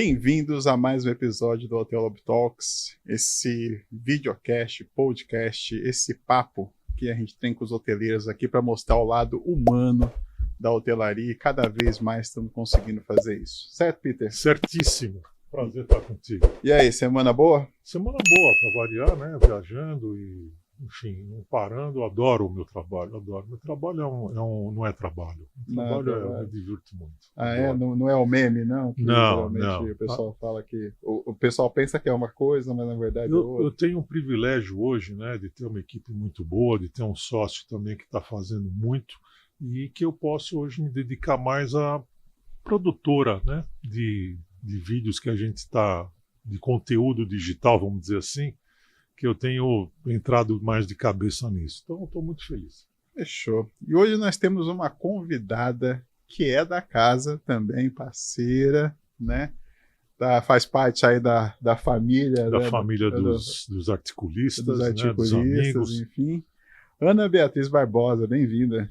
Bem-vindos a mais um episódio do Hotel Lobby Talks, esse videocast, podcast, esse papo que a gente tem com os hoteleiros aqui para mostrar o lado humano da hotelaria e cada vez mais estamos conseguindo fazer isso. Certo, Peter? Certíssimo. Prazer estar contigo. E aí, semana boa? Semana boa, para variar, né? Viajando e, enfim, não parando. Adoro o meu trabalho, adoro. Meu trabalho não é trabalho. O trabalho eu me divirto muito. Ah, é? Não é o meme, não? Que não. O pessoal fala que... O pessoal pensa que é uma coisa, mas na verdade é outra. Eu tenho um privilégio hoje, né? De ter uma equipe muito boa, de ter um sócio também que está fazendo muito e que eu posso hoje me dedicar mais à produtora, né? De vídeos que a gente está, de conteúdo digital, vamos dizer assim, que eu tenho entrado mais de cabeça nisso. Então, eu estou muito feliz. Fechou. E hoje nós temos uma convidada que é da casa também, parceira, né? Faz parte aí da família. Da né? família dos articulistas, dos articulistas, né? Dos amigos. Enfim. Ana Beatriz Barbosa, bem-vinda.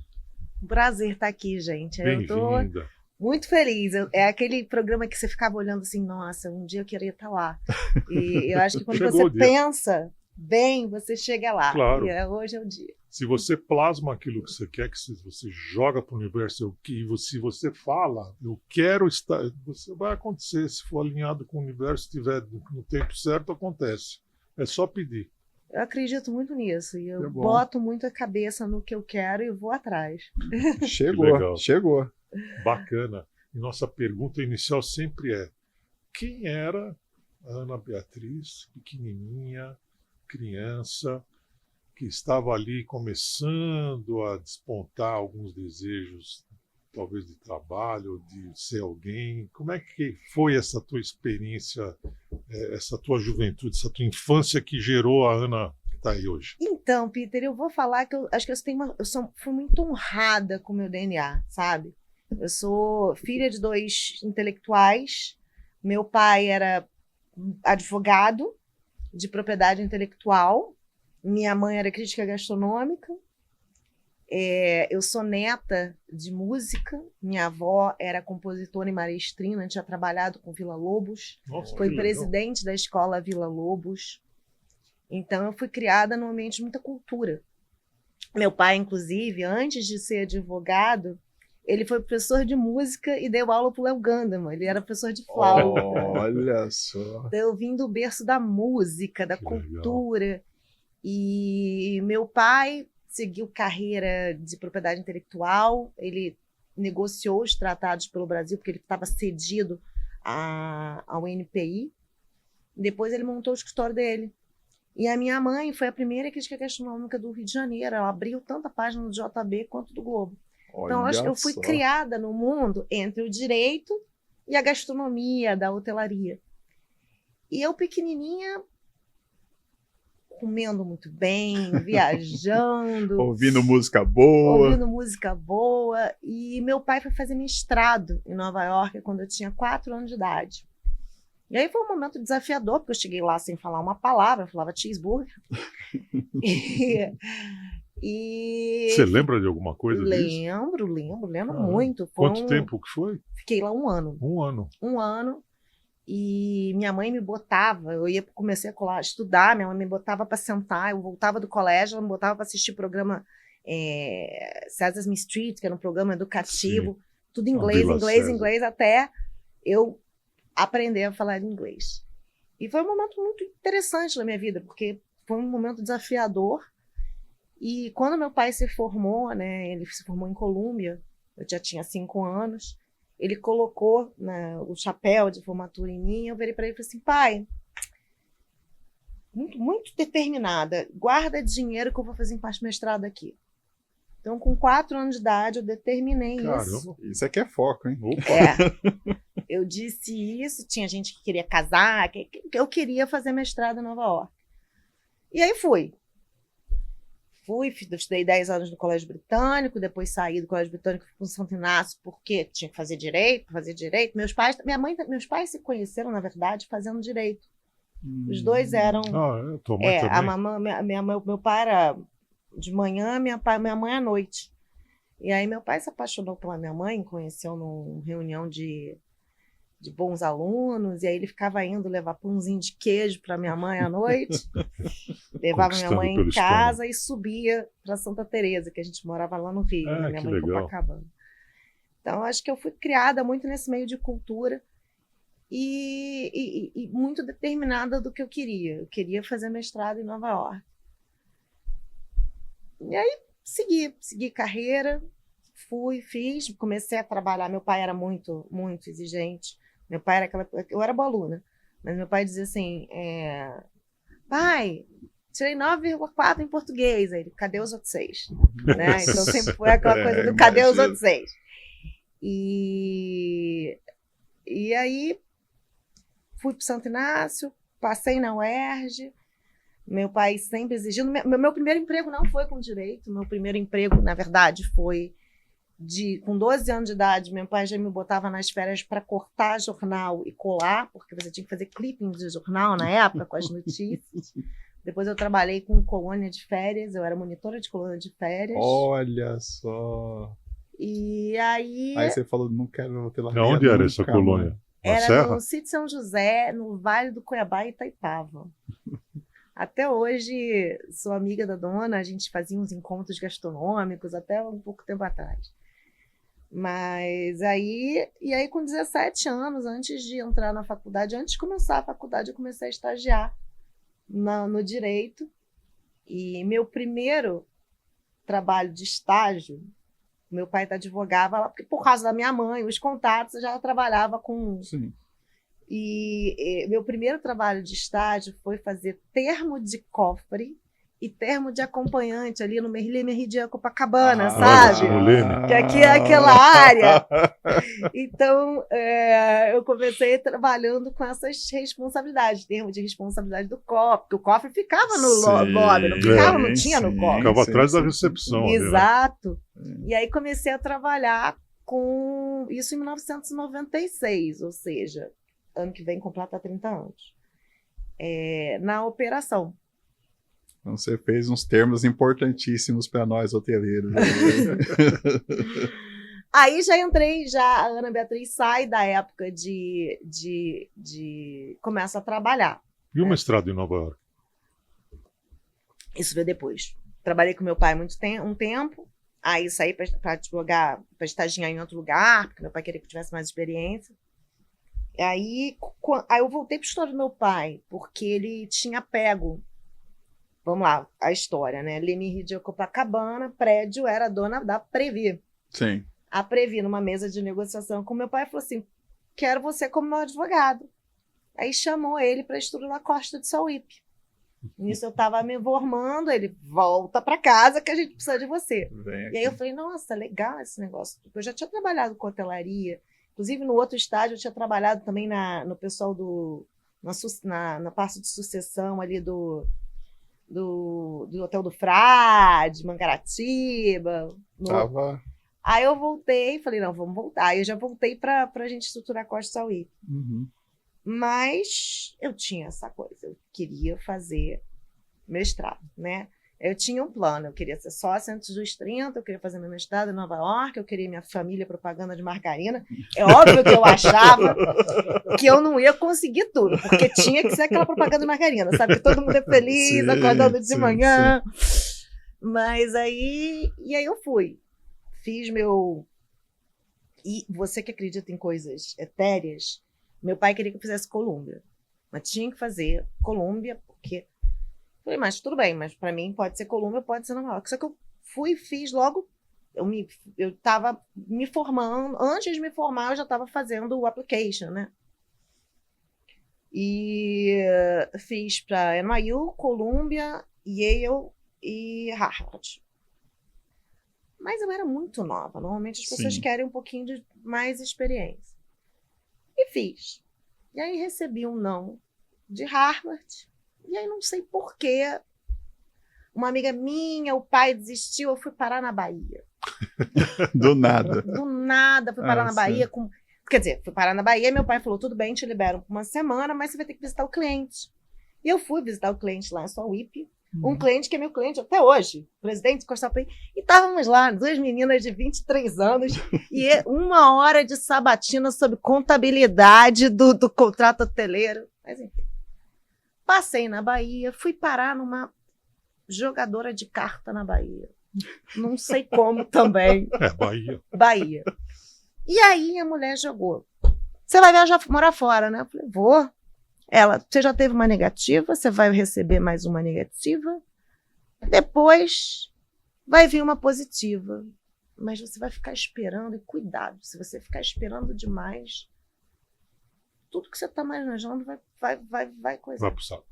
Um prazer estar aqui, gente. Bem-vinda. Muito feliz. É aquele programa que você ficava olhando assim, nossa, um dia eu queria estar lá. E eu acho que quando você pensa bem, você chega lá. Claro. E hoje é o dia. Se você plasma aquilo que você quer, que você joga para o universo, se você fala, eu quero estar, você vai acontecer. Se for alinhado com o universo, estiver no tempo certo, acontece. É só pedir. Eu acredito muito nisso. E eu boto muito a cabeça no que eu quero e vou atrás. Chegou. Bacana. E nossa pergunta inicial sempre é: quem era a Ana Beatriz, pequenininha, criança, que estava ali começando a despontar alguns desejos, talvez de trabalho, de ser alguém? Como é que foi essa tua experiência, essa tua juventude, essa tua infância que gerou a Ana que está aí hoje? Então, Peter, eu vou falar que eu acho que fui muito honrada com o meu DNA, sabe? Eu sou filha de 2 intelectuais. Meu pai era advogado de propriedade intelectual. Minha mãe era crítica gastronômica. Eu sou neta de música. Minha avó era compositora e maestrina, tinha trabalhado com Vila Lobos. Nossa, foi presidente da escola Vila Lobos. Então, eu fui criada num ambiente de muita cultura. Meu pai, inclusive, antes de ser advogado, ele foi professor de música e deu aula para o Léo Gandeman. Ele era professor de flauta. Olha só. Então, eu vim do berço da música, da cultura. Legal. E meu pai seguiu carreira de propriedade intelectual. Ele negociou os tratados pelo Brasil, porque ele estava cedido ao NPI. Depois ele montou o escritório dele. E a minha mãe foi a primeira crítica gastronômica do Rio de Janeiro. Ela abriu tanto a página do JB quanto do Globo. Então, eu fui criada no mundo entre o direito e a gastronomia, da hotelaria. E eu, pequenininha, comendo muito bem, viajando. Ouvindo música boa. E meu pai foi fazer mestrado em Nova York quando eu tinha 4 anos de idade. E aí foi um momento desafiador, porque eu cheguei lá sem falar uma palavra, eu falava cheeseburger. Você lembra de alguma coisa disso? Lembro muito. Quanto tempo que foi? Fiquei lá 1 ano. 1 ano. 1 ano. E minha mãe me botava, comecei a estudar, minha mãe me botava para sentar, eu voltava do colégio, ela me botava para assistir programa Sesame Street, que era um programa educativo. Sim. Tudo em inglês, até eu aprender a falar inglês. E foi um momento muito interessante na minha vida, porque foi um momento desafiador. E quando meu pai se formou, né, ele se formou em Colômbia, eu já tinha 5 anos, ele colocou o chapéu de formatura em mim, eu virei para ele e falei assim: pai, muito, muito determinada, guarda dinheiro que eu vou fazer mestrado aqui. Então, com 4 anos de idade, eu determinei isso. Isso aqui é foco, hein? Eu disse isso, tinha gente que queria casar, que eu queria fazer mestrado em Nova York. E aí fui, estudei 10 anos no Colégio Britânico, depois saí do Colégio Britânico para o Santo Inácio, porque tinha que fazer direito. Meus pais se conheceram, na verdade, fazendo direito. Os dois eram... tua mãe também? Meu pai era de manhã, minha mãe à noite. E aí meu pai se apaixonou pela minha mãe, conheceu numa reunião de de bons alunos, e aí ele ficava indo levar pãozinho de queijo para minha mãe à noite, levava minha mãe em casa e subia para Santa Teresa, que a gente morava lá no Rio, né? Minha mãe em Copacabana. Então, acho que eu fui criada muito nesse meio de cultura e muito determinada do que eu queria. Eu queria fazer mestrado em Nova York. E aí, segui carreira, fiz, comecei a trabalhar. Meu pai era muito, muito exigente. Meu pai era eu era boa aluna, mas meu pai dizia assim, pai, tirei 9,4 em português. Aí ele, cadê os outros 6? Né? Então sempre foi aquela coisa do cadê os outros 6? E aí fui para o Santo Inácio, passei na UERJ, meu pai sempre exigindo. Meu primeiro emprego não foi com direito, meu primeiro emprego, na verdade, foi com 12 anos de idade. Meu pai já me botava nas férias para cortar jornal e colar, porque você tinha que fazer clipping de jornal na época, com as notícias. Depois eu trabalhei com colônia de férias, eu era monitora de colônia de férias. Olha só! E aí você falou, não quero ter lá. Onde era essa colônia? Era no sítio São José, no Vale do Cuiabá e Itaipava. Até hoje, sou amiga da dona, a gente fazia uns encontros gastronômicos até um pouco tempo atrás. Mas aí com 17 anos, antes de entrar na faculdade, antes de começar a faculdade, eu comecei a estagiar no direito. E meu primeiro trabalho de estágio, meu pai advogava lá, porque por causa da minha mãe, os contatos, eu já trabalhava com... Sim. E meu primeiro trabalho de estágio foi fazer termo de cofre e termo de acompanhante ali no Meridian Copacabana, sabe? Que aqui é aquela área. Então, eu comecei trabalhando com essas responsabilidades, termo de responsabilidade do cofre, porque o cofre ficava no lobby, não tinha no cofre. Ficava atrás da recepção. Exato. Ali, né? E aí comecei a trabalhar com isso em 1996, ou seja, ano que vem completa 30 anos, na operação. Então você fez uns termos importantíssimos para nós hoteleiros. Aí a Ana Beatriz sai da época começa a trabalhar. E o mestrado em Nova York? Isso veio depois. Trabalhei com meu pai um tempo, aí saí para advogar, para estagiar em outro lugar, porque meu pai queria que eu tivesse mais experiência. Aí eu voltei para o escritório do meu pai, porque ele tinha pego, vamos lá, a história, né? Leme de Copacabana, prédio, era dona da Previ. Sim. A Previ, numa mesa de negociação com meu pai, falou assim, quero você como meu advogado. Aí chamou ele para estudar na Costa de Sauípe. Nisso eu estava me formando, ele volta para casa que a gente precisa de você. E aí eu falei, nossa, legal esse negócio. Eu já tinha trabalhado com hotelaria. Inclusive, no outro estágio, eu tinha trabalhado também no pessoal na parte de sucessão ali do Hotel do Frade, Mangaratiba. Aí eu voltei e falei, não, vamos voltar. Aí eu já voltei para a gente estruturar a Costa Sauípe. Uhum. Mas eu tinha essa coisa, eu queria fazer mestrado, né? Eu tinha um plano, eu queria ser sócia antes dos 30, eu queria fazer meu mestrado em Nova York, eu queria minha família propaganda de margarina. É óbvio que eu achava que eu não ia conseguir tudo, porque tinha que ser aquela propaganda de margarina, sabe? Que todo mundo é feliz, sim, acordando de manhã. Sim. Mas aí eu fui. Fiz meu... E você que acredita em coisas etéreas, meu pai queria que eu fizesse Colômbia. Mas tinha que fazer Colômbia, porque... Falei, mas tudo bem, mas para mim pode ser Colômbia, pode ser Nova York. Só que eu fui e fiz logo... Eu estava me formando... Antes de me formar, eu já estava fazendo o application, né? E fiz para NYU, Colômbia, Yale e Harvard. Mas eu era muito nova. Normalmente as pessoas querem um pouquinho de mais experiência. E fiz. E aí recebi um não de Harvard. E aí não sei porquê. Uma amiga minha, o pai desistiu, eu fui parar na Bahia. Do nada. Do nada, fui parar na Bahia. Quer dizer, fui parar na Bahia e meu pai falou, tudo bem, te liberam por uma semana, mas você vai ter que visitar o cliente. E eu fui visitar o cliente lá em Sauípe. Um cliente que é meu cliente até hoje, presidente do Costapen. E estávamos lá, 2 meninas de 23 anos, e 1 hora de sabatina sobre contabilidade do contrato hoteleiro. Mas enfim. Passei na Bahia, fui parar numa jogadora de carta na Bahia. Não sei como também. Bahia. Bahia. E aí a mulher jogou. Você vai viajar, morar fora, né? Eu falei, vou. Ela, você já teve uma negativa, você vai receber mais uma negativa. Depois vai vir uma positiva. Mas você vai ficar esperando, e cuidado, se você ficar esperando demais, tudo que você está manejando vai coisar. Vai pro saco.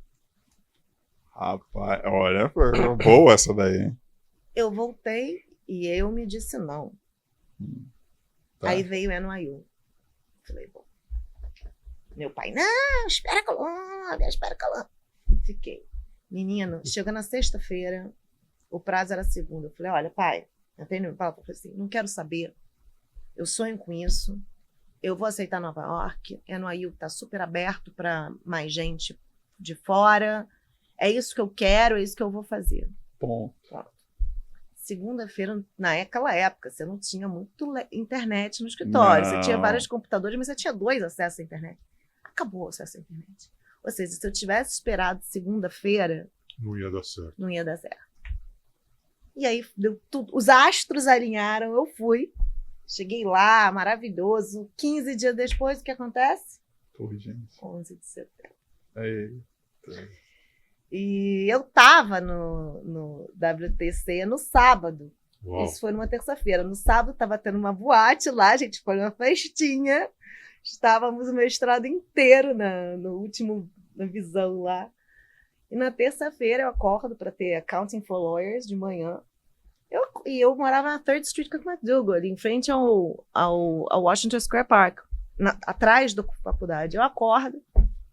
Rapaz, olha, foi boa essa daí, hein? Eu voltei e eu me disse não. Tá. Aí veio o NYU. Falei, bom. Meu pai, não, espera a Colômbia, espera a Colômbia. Fiquei. Menino, chegou na sexta-feira, o prazo era segunda. Eu falei, olha, pai, entendeu? Eu falei assim, não quero saber. Eu sonho com isso. Eu vou aceitar Nova York. NYU está super aberto para mais gente de fora. É isso que eu quero, é isso que eu vou fazer. Bom. Segunda-feira, naquela época, você não tinha muito internet no escritório. Não. Você tinha vários computadores, mas você tinha 2 acessos à internet. Acabou o acesso à internet. Ou seja, se eu tivesse esperado segunda-feira, Não ia dar certo. não ia dar certo. E aí, deu tudo. Os astros alinharam, eu fui. Cheguei lá, maravilhoso. 15 dias depois, o que acontece? Torre, gente. 11 de setembro. Eita. E eu estava no WTC no sábado. Uau. Isso foi numa terça-feira. No sábado estava tendo uma boate lá, a gente foi numa festinha. Estávamos o mestrado inteiro no último na visão lá. E na terça-feira eu acordo para ter Accounting for Lawyers de manhã. Eu morava na 3rd Street com McDougal, ali em frente ao Washington Square Park, atrás da faculdade. Eu acordo,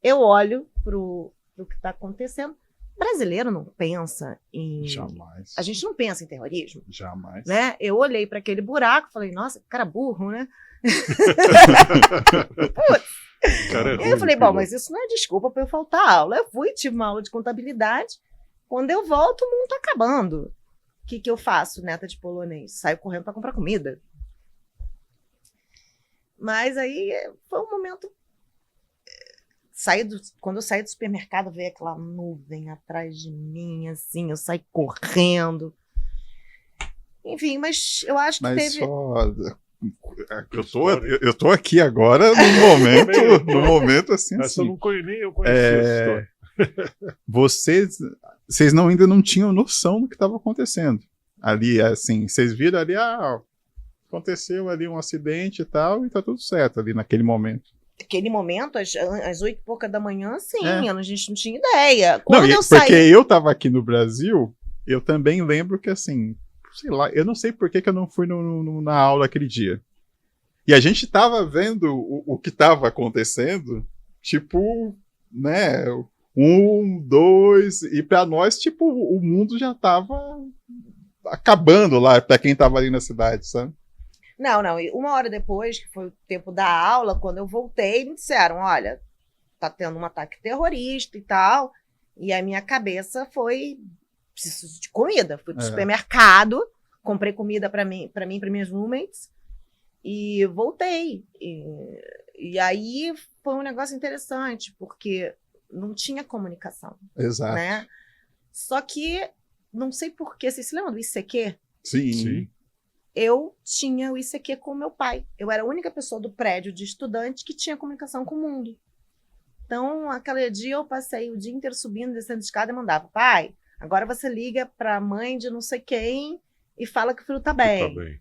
eu olho pro que está acontecendo. Brasileiro não pensa em... Jamais. A gente não pensa em terrorismo. Jamais. Né? Eu olhei para aquele buraco e falei, nossa, que cara burro, né? Cara, E eu falei, bom, mas isso não é desculpa para eu faltar aula. Eu fui, tive uma aula de contabilidade. Quando eu volto, o mundo está acabando. O que eu faço, neta de polonês? Saio correndo para comprar comida. Mas aí foi um momento... Quando eu saí do supermercado, veio aquela nuvem atrás de mim, assim, eu saí correndo. Enfim, mas eu acho que Mas teve... só... Eu tô aqui agora no momento assim. Essa assim. nem eu conhecia essa história. Vocês ainda não tinham noção do que estava acontecendo. Ali, assim, vocês viram ali, aconteceu ali um acidente e tal, e tá tudo certo ali naquele momento. Naquele momento, às 8h pouca da manhã, sim, É. a gente não tinha ideia. Não, Quando eu porque saí... eu tava aqui no Brasil, eu também lembro que, assim, sei lá, eu não sei por que eu não fui na aula aquele dia. E a gente tava vendo o que tava acontecendo, tipo, né, 1, 2, e pra nós, tipo, o mundo já tava acabando lá, pra quem tava ali na cidade, sabe? Não, 1 hora depois, que foi o tempo da aula, quando eu voltei, me disseram, olha, tá tendo um ataque terrorista e tal, e a minha cabeça foi, preciso de comida, fui pro supermercado, comprei comida para mim, para minhas roommates, e voltei. E aí foi um negócio interessante, porque não tinha comunicação. Exato. Né? Só que, não sei porquê, vocês se lembram do ICQ? Sim. Eu tinha o ICQ com o meu pai. Eu era a única pessoa do prédio de estudante que tinha comunicação com o mundo. Então, aquele dia eu passei o dia inteiro subindo, descendo de escada e mandava, pai, agora você liga para a mãe de não sei quem e fala que o filho tá bem. Tá bem.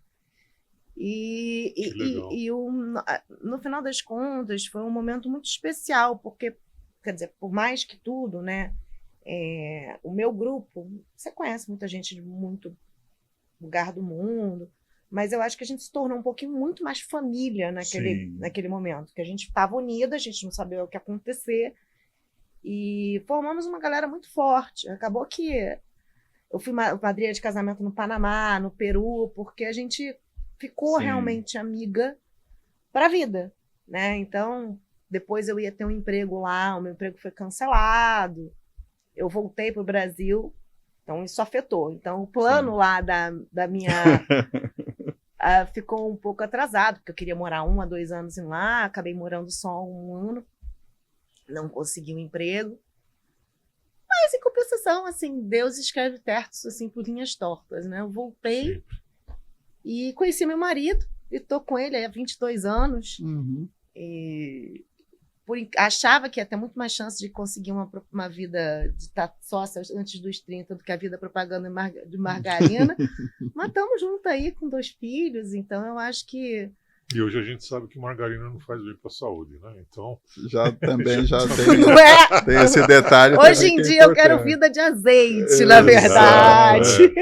No final das contas, foi um momento muito especial, porque, quer dizer, por mais que tudo, né, o meu grupo, você conhece muita gente de muito lugar do mundo, mas eu acho que a gente se tornou um pouquinho muito mais família naquele momento, que a gente estava unida, a gente não sabia o que ia acontecer, e formamos uma galera muito forte. Acabou que eu fui madrinha de casamento no Panamá, no Peru, porque a gente ficou realmente amiga para a vida, né? Então, depois eu ia ter um emprego lá, o meu emprego foi cancelado, eu voltei para o Brasil, Então, isso afetou. Então, o plano lá da minha... ficou um pouco atrasado, porque eu queria morar 1 a 2 anos em lá, acabei morando só 1 ano, não consegui um emprego. Mas, em compensação, assim, Deus escreve terços, assim, por linhas tortas, né? Eu voltei Sempre. e conheci meu marido, e tô com ele há 22 anos. Uhum. E achava que ia ter muito mais chance de conseguir uma vida de estar sócia antes dos 30 do que a vida propaganda de margarina. Mas estamos juntos aí com 2 filhos, então eu acho que... E hoje a gente sabe que margarina não faz bem para a saúde, né? Então, Já também já Não é? tem esse detalhe. Hoje também em que é dia eu quero importante. vida de azeite, Exato, na verdade.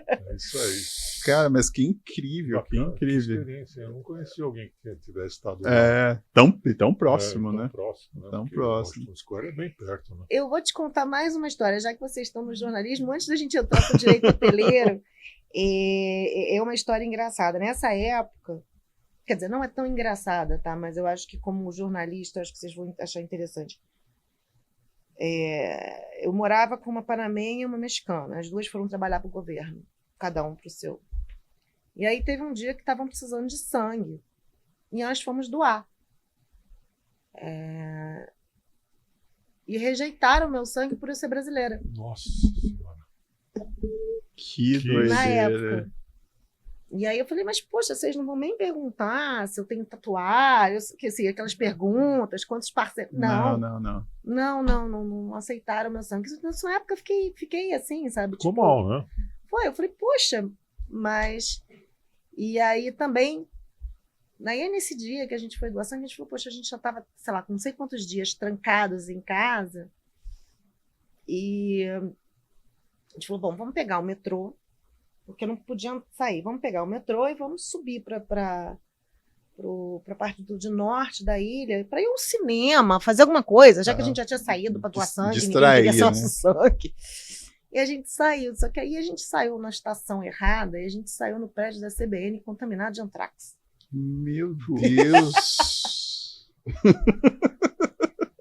é isso aí. Cara, mas que incrível, que Bacana, incrível. experiência. Eu não conheci alguém que tivesse estado lá. É, tão próximo, Tão né? próximo, né? Tão Porque próximo. O Washington Square é bem perto, né? Eu vou te contar mais uma história, já que vocês estão no jornalismo, antes da gente entrar para o direito hoteleiro, é uma história engraçada. Nessa época, quer dizer, não é tão engraçada, tá? Mas eu acho que como jornalista, acho que vocês vão achar interessante. Eu morava com uma panamenha e uma mexicana. As 2 foram trabalhar para o governo, cada um para o seu. E aí teve um dia que estavam precisando de sangue. E nós fomos doar. E rejeitaram meu sangue por eu ser brasileira. Nossa Senhora. Que Que doideira. Na época. E aí eu falei, mas poxa, vocês não vão nem perguntar se eu tenho tatuagem, aquelas perguntas, quantos parceiros. Não aceitaram meu sangue. Nessa época eu fiquei assim, sabe? Ficou Tipo, mal, né? eu falei, poxa, mas... E aí também, nesse dia que a gente foi doar sangue, a gente falou, poxa, a gente já estava, sei lá, com não sei quantos dias trancados em casa. E a gente falou, bom, vamos pegar o metrô, porque não podiam sair. Vamos pegar o metrô e vamos subir para a parte de norte da ilha, para ir ao cinema, fazer alguma coisa, já que a gente já tinha saído para doar sangue, ninguém queria ser nosso sangue. E a gente saiu, só que aí a gente saiu na estação errada e a gente saiu no prédio da CBN contaminado de antrax. Meu Deus!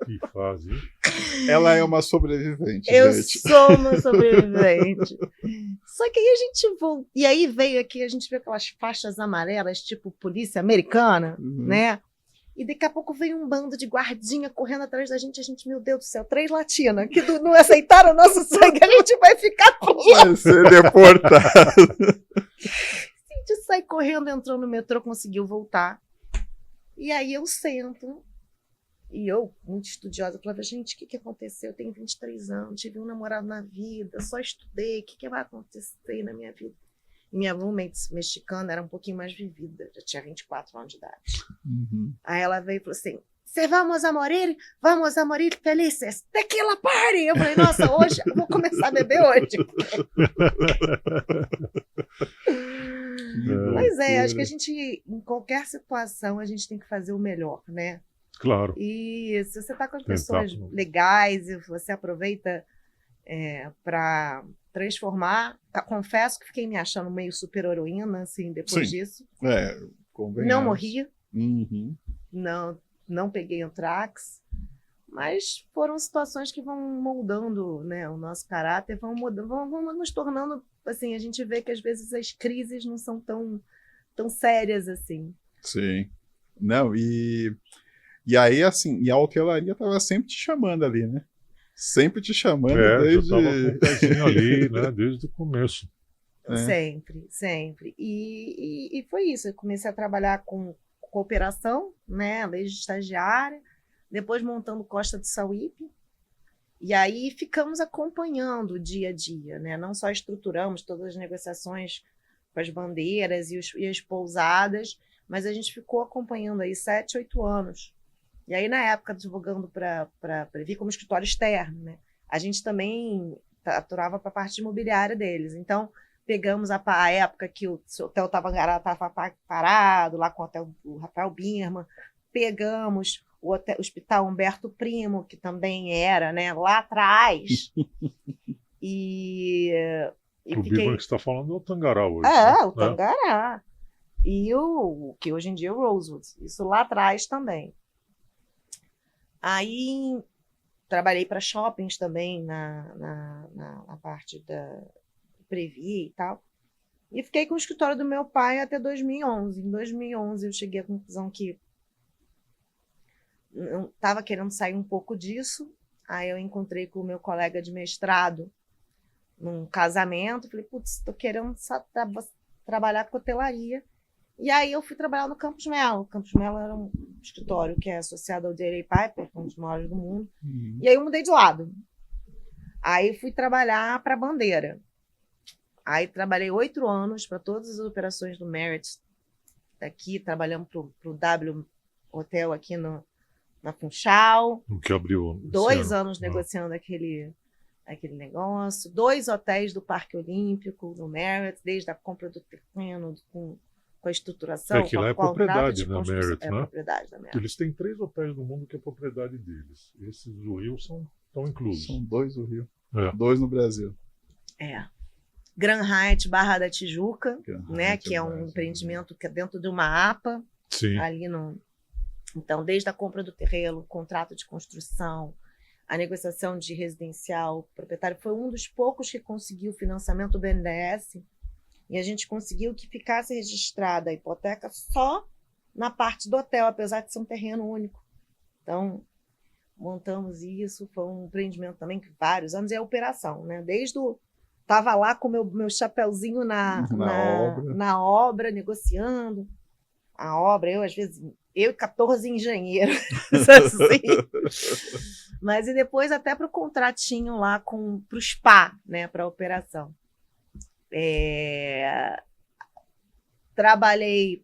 Que fase. Ela é uma sobrevivente, Eu gente. sou uma sobrevivente. Só que aí a gente voltou. E aí veio aqui, a gente viu aquelas faixas amarelas, tipo polícia americana, né? E daqui a pouco veio um bando de guardinha correndo atrás da gente. A gente, meu Deus do céu, 3 latinas que não aceitaram o nosso sangue, a gente vai ficar preso. Vai ser deportado. A gente sai correndo, entrou no metrô, conseguiu voltar. E aí eu sento. E eu, muito estudiosa, falava, gente, o que aconteceu? Eu tenho 23 anos, tive um namorado na vida, só estudei, o que vai acontecer na minha vida? E minha roommate mexicana era um pouquinho mais vivida, já tinha 24 anos de idade. Aí ela veio e falou assim, vamos a morir felizes, tequila party! Eu falei, nossa, hoje, eu vou começar a beber hoje. Mas acho que a gente, em qualquer situação, a gente tem que fazer o melhor, né? Claro. E se você está com as pessoas legais e você aproveita para transformar, confesso que fiquei me achando meio super heroína, assim, depois disso. Não morri, não peguei antrax, mas foram situações que vão moldando, né, o nosso caráter, vão nos tornando, assim, a gente vê que às vezes as crises não são tão sérias assim. Sim. Não, e aí, assim, e a hotelaria estava sempre te chamando ali, né? Sempre te chamando desde... já estava com o pezinho ali, né? Desde o começo. Sempre. E foi isso. Eu comecei a trabalhar com cooperação, né? Desde estagiária, depois montando Costa do Sauípe. E aí ficamos acompanhando o dia a dia, né? Não só estruturamos todas as negociações com as bandeiras e as pousadas, mas a gente ficou acompanhando aí 7, 8 anos. E aí, na época, advogando para vir como escritório externo, né? A gente também aturava para a parte imobiliária deles. Então, pegamos a época que o Hotel Tabangará estava parado, lá com o Rafael Birman, pegamos o Hospital Humberto Primo, que também era, né, lá atrás. O Birman que você está falando é o Tangará hoje. O Tangará. E o que hoje em dia é o Rosewood. Isso lá atrás também. Aí, trabalhei para shoppings também na parte da Previ e tal. E fiquei com o escritório do meu pai até 2011. Em 2011 eu cheguei à conclusão que eu estava querendo sair um pouco disso. Aí eu encontrei com o meu colega de mestrado num casamento. Falei, putz, estou querendo trabalhar com hotelaria. E aí eu fui trabalhar no Campos Melo. O Campos Melo era um escritório que é associado ao J.J. Piper, um dos maiores do mundo. E aí eu mudei de lado. Aí fui trabalhar para a Bandeira. Aí trabalhei 8 anos para todas as operações do Marriott daqui. Trabalhamos para o W Hotel aqui na Funchal. O que abriu 2 anos negociando aquele negócio. 2 hotéis do Parque Olímpico, no Marriott, desde a compra do terreno, com a estruturação. Que lá é propriedade da Marriott, né? Propriedade da Marriott. Eles têm 3 hotéis no mundo que é propriedade deles. Esses do Rio estão inclusos. São 2 do Rio. 2 no Brasil. Grand Hyatt Barra da Tijuca, Hyatt, que é um empreendimento que é dentro de uma APA. Sim. Ali no... Então, desde a compra do terreno, contrato de construção, a negociação de residencial, o proprietário foi um dos poucos que conseguiu financiamento do BNDES, e a gente conseguiu que ficasse registrada a hipoteca só na parte do hotel, apesar de ser um terreno único. Então, montamos isso, foi um empreendimento também que vários anos, e a operação, né? Desde o... Estava lá com o meu chapeuzinho na obra, negociando a obra, às vezes, eu e 14 engenheiros, assim. Mas e depois até para o contratinho lá para o SPA, né, para a operação. Trabalhei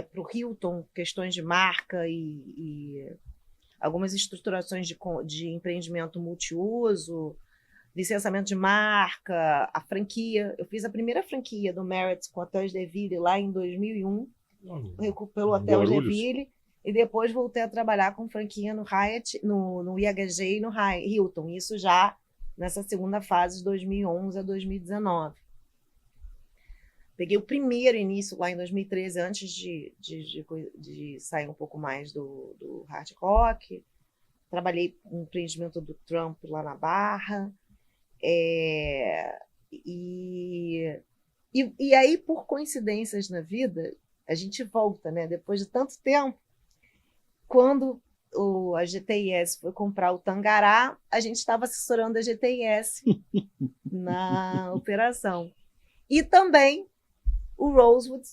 para o Hilton, questões de marca e algumas estruturações de empreendimento multiuso, licenciamento de marca, a franquia. Eu fiz a primeira franquia do Marriott com Hotéis Deville lá em 2001, pelo Hotel Deville, e depois voltei a trabalhar com franquia no Hyatt, no IHG e no Hilton. Isso já nessa segunda fase de 2011 a 2019. Peguei o primeiro início lá em 2013, antes de sair um pouco mais do hard rock. Trabalhei com o empreendimento do Trump lá na Barra. E aí, por coincidências na vida, a gente volta, né? Depois de tanto tempo, quando a GTIS foi comprar o Tangará, a gente estava assessorando a GTIS na operação. E também o Rosewood,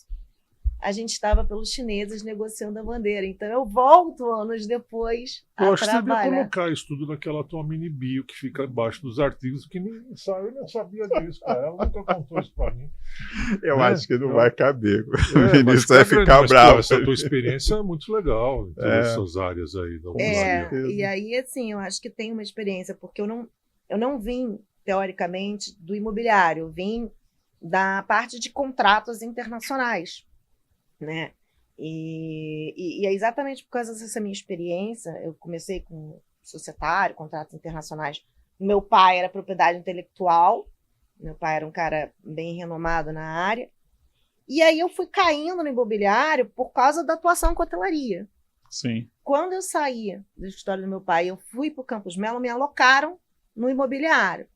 a gente estava pelos chineses negociando a bandeira. Então, eu volto anos depois a acho trabalhar. Que você devia colocar isso tudo naquela tua mini bio que fica abaixo dos artigos, que ninguém sabe. Eu não sabia disso, cara. Ela nunca contou isso para mim. Eu acho que não vai caber. O Vinícius vai ficar bravo. Essa tua experiência é muito legal em todas essas áreas aí da humanidade. E aí, assim, eu acho que tem uma experiência, porque eu não vim, teoricamente, do imobiliário. Eu vim da parte de contratos internacionais. Né? E é exatamente por causa dessa minha experiência. Eu comecei com societário, contratos internacionais. Meu pai era propriedade intelectual, meu pai era um cara bem renomado na área, e aí eu fui caindo no imobiliário por causa da atuação com hotelaria. Sim. Quando eu saí do escritório do meu pai, eu fui para o Campos Melo, me alocaram no imobiliário.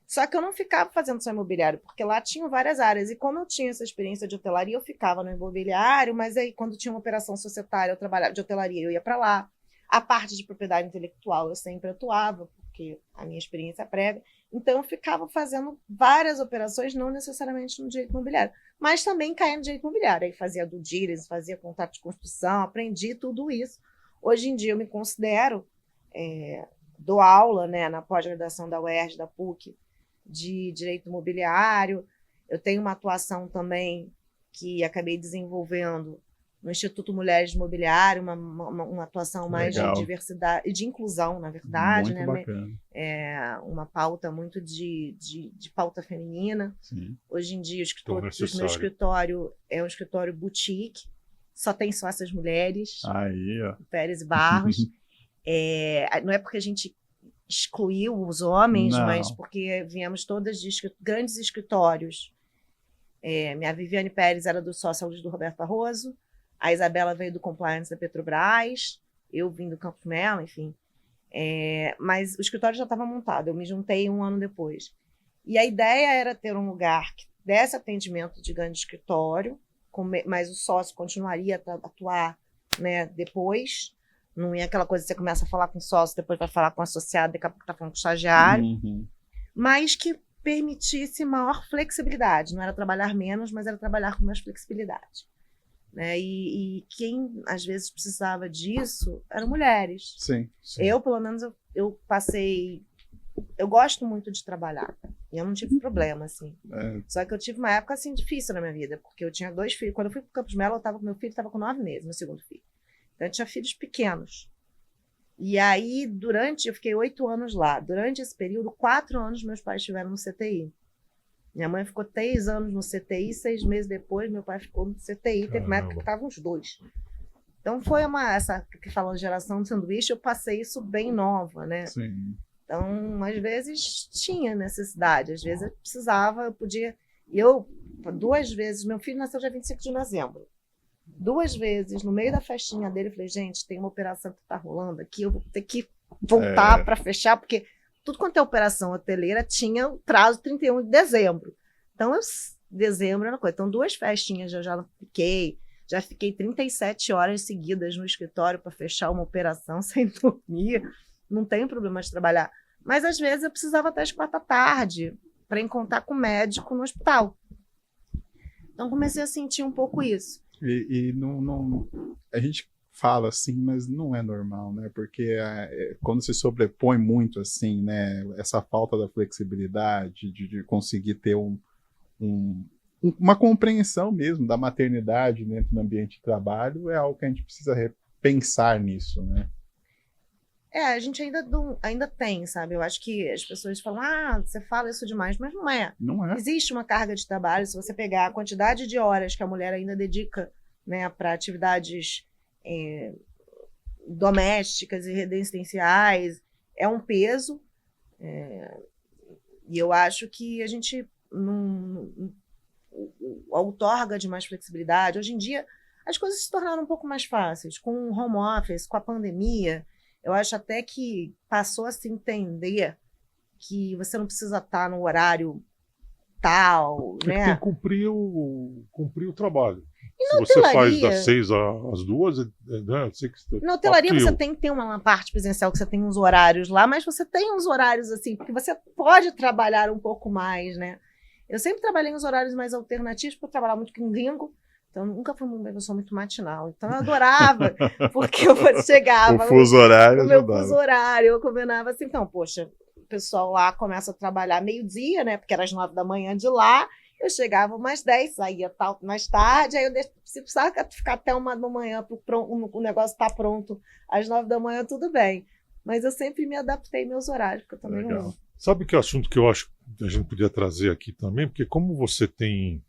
Só que eu não ficava fazendo só imobiliário, porque lá tinham várias áreas. E como eu tinha essa experiência de hotelaria, eu ficava no imobiliário, mas aí quando tinha uma operação societária, eu trabalhava de hotelaria, eu ia para lá. A parte de propriedade intelectual eu sempre atuava, porque a minha experiência é prévia. Então eu ficava fazendo várias operações, não necessariamente no direito imobiliário, mas também caía no direito imobiliário. Aí fazia due diligence, fazia contrato de construção, aprendi tudo isso. Hoje em dia eu me considero, dou aula, né, na pós-graduação da UERJ, da PUC, de direito imobiliário. Eu tenho uma atuação também que acabei desenvolvendo no Instituto Mulheres de Imobiliário, uma atuação mais de diversidade e de inclusão, na verdade. Muito bacana. Uma pauta muito de pauta feminina. Sim. Hoje em dia, o meu escritório é um escritório boutique, só tem sócias mulheres. Aí, ó. Pérez e Barros. Não é porque a gente excluiu os homens, mas porque viemos todas de grandes escritórios. A Viviane Pérez era do Sócios do Roberto Barroso, a Isabela veio do Compliance da Petrobras, eu vim do Campos Melo, enfim. Mas o escritório já estava montado, eu me juntei 1 ano depois. E a ideia era ter um lugar que desse atendimento de grande escritório, mas o sócio continuaria a atuar, né, depois. Não é aquela coisa que você começa a falar com o sócio, depois vai falar com o associado, daqui a pouco está falando com o estagiário. Mas que permitisse maior flexibilidade. Não era trabalhar menos, mas era trabalhar com mais flexibilidade. Né? E quem, às vezes, precisava disso eram mulheres. Sim. Eu, pelo menos, eu passei... Eu gosto muito de trabalhar. E eu não tive problema, assim. Só que eu tive uma época, assim, difícil na minha vida. Porque eu tinha 2 filhos. Quando eu fui para o Campos Melo, meu filho estava com 9 meses, meu segundo filho. Então, eu tinha filhos pequenos. E aí, eu fiquei 8 anos lá. Durante esse período, 4 anos meus pais estiveram no CTI. Minha mãe ficou 3 anos no CTI, 6 meses depois meu pai ficou no CTI. Teve uma época que estavam os 2. Então foi essa que falam de geração de sanduíche, eu passei isso bem nova, né? Sim. Então, às vezes tinha necessidade, às vezes eu precisava, eu podia... 2 vezes, meu filho nasceu dia 25 de dezembro. 2 vezes, no meio da festinha dele, eu falei, gente, tem uma operação que está rolando aqui, eu vou ter que voltar para fechar, porque tudo quanto é operação hoteleira tinha o prazo 31 de dezembro. Então, dezembro era uma coisa. Então, 2 festinhas eu já fiquei 37 horas seguidas no escritório para fechar uma operação sem dormir. Não tem problema de trabalhar. Mas, às vezes, eu precisava até às 4 da tarde para encontrar com o médico no hospital. Então, comecei a sentir um pouco isso. E não, a gente fala assim, mas não é normal, né? Porque quando se sobrepõe muito assim, né? Essa falta da flexibilidade, de conseguir ter uma compreensão mesmo da maternidade dentro do ambiente de trabalho, é algo que a gente precisa repensar nisso, né? A gente ainda tem, sabe? Eu acho que as pessoas falam, você fala isso demais, mas não é. Não é. Existe uma carga de trabalho, se você pegar a quantidade de horas que a mulher ainda dedica, né, para atividades domésticas e residenciais, é um peso. E eu acho que a gente não outorga de mais flexibilidade. Hoje em dia, as coisas se tornaram um pouco mais fáceis. Com o home office, com a pandemia, eu acho até que passou a se entender que você não precisa estar no horário tal, né? Tem que cumprir o trabalho. E se você faz das 6 às 2, né? Na hotelaria você tem que ter uma parte presencial que você tem uns horários lá, mas você tem uns horários assim, porque você pode trabalhar um pouco mais, né? Eu sempre trabalhei em uns horários mais alternativos, porque eu trabalhava muito com gringo. Então, eu nunca fui uma pessoa muito matinal. Então, eu adorava, porque eu chegava... O fuso horário meu ajudava. Fuso horário, eu combinava assim. Então, poxa, o pessoal lá começa a trabalhar meio-dia, né? Porque era às 9 da manhã de lá. Eu chegava umas 10, saía mais tarde. Aí, se precisava ficar até 1 da manhã para o negócio estar pronto às 9 da manhã, tudo bem. Mas eu sempre me adaptei meus horários, porque eu também não... Sabe que assunto que eu acho que a gente podia trazer aqui também? Porque como você tem...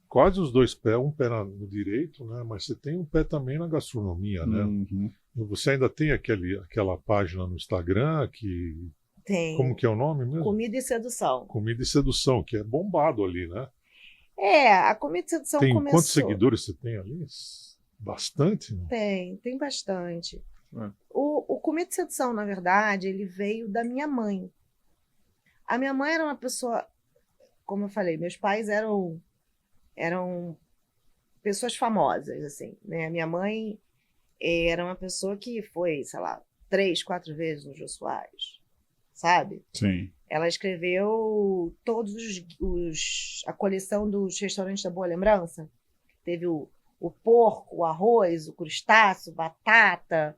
quase os 2 pés, um pé no direito, né? Mas você tem um pé também na gastronomia, né? Uhum. Você ainda tem aquela página no Instagram que... Tem. Como que é o nome mesmo? Comida e Sedução. Comida e Sedução, que é bombado ali, né? A Comida e Sedução começou... Quantos seguidores você tem ali? Bastante? Não? Tem bastante. O Comida e Sedução, na verdade, ele veio da minha mãe. A minha mãe era uma pessoa... Como eu falei, meus pais eram pessoas famosas, assim, né? Minha mãe era uma pessoa que foi, sei lá, 3, 4 vezes no Jô Soares, sabe? Sim. Ela escreveu a coleção dos restaurantes da Boa Lembrança. Teve o porco, o arroz, o crustáceo, batata.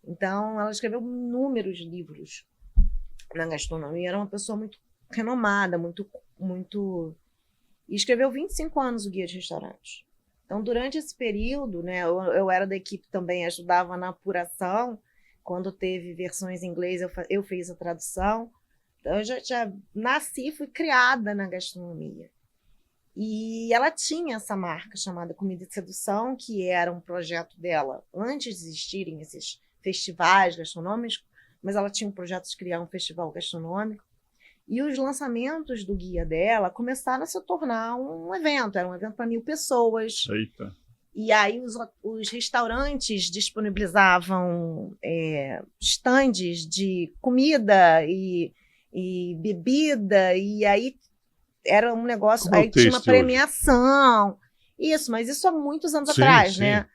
Então, ela escreveu inúmeros livros na gastronomia. Era uma pessoa muito renomada, muito... E escreveu 25 anos o Guia de Restaurantes. Então, durante esse período, né, eu era da equipe também, ajudava na apuração. Quando teve versões em inglês, eu fiz a tradução. Então, eu já nasci e fui criada na gastronomia. E ela tinha essa marca chamada Comida e Sedução, que era um projeto dela antes de existirem esses festivais gastronômicos, mas ela tinha um projeto de criar um festival gastronômico. E os lançamentos do guia dela começaram a se tornar um evento. Era um evento para 1.000 pessoas. Eita. E aí os restaurantes disponibilizavam estandes de comida e bebida, e aí era um negócio, Como é o aí tinha uma Taste hoje? premiação. Isso, mas isso há muitos anos Sim, atrás, sim. né?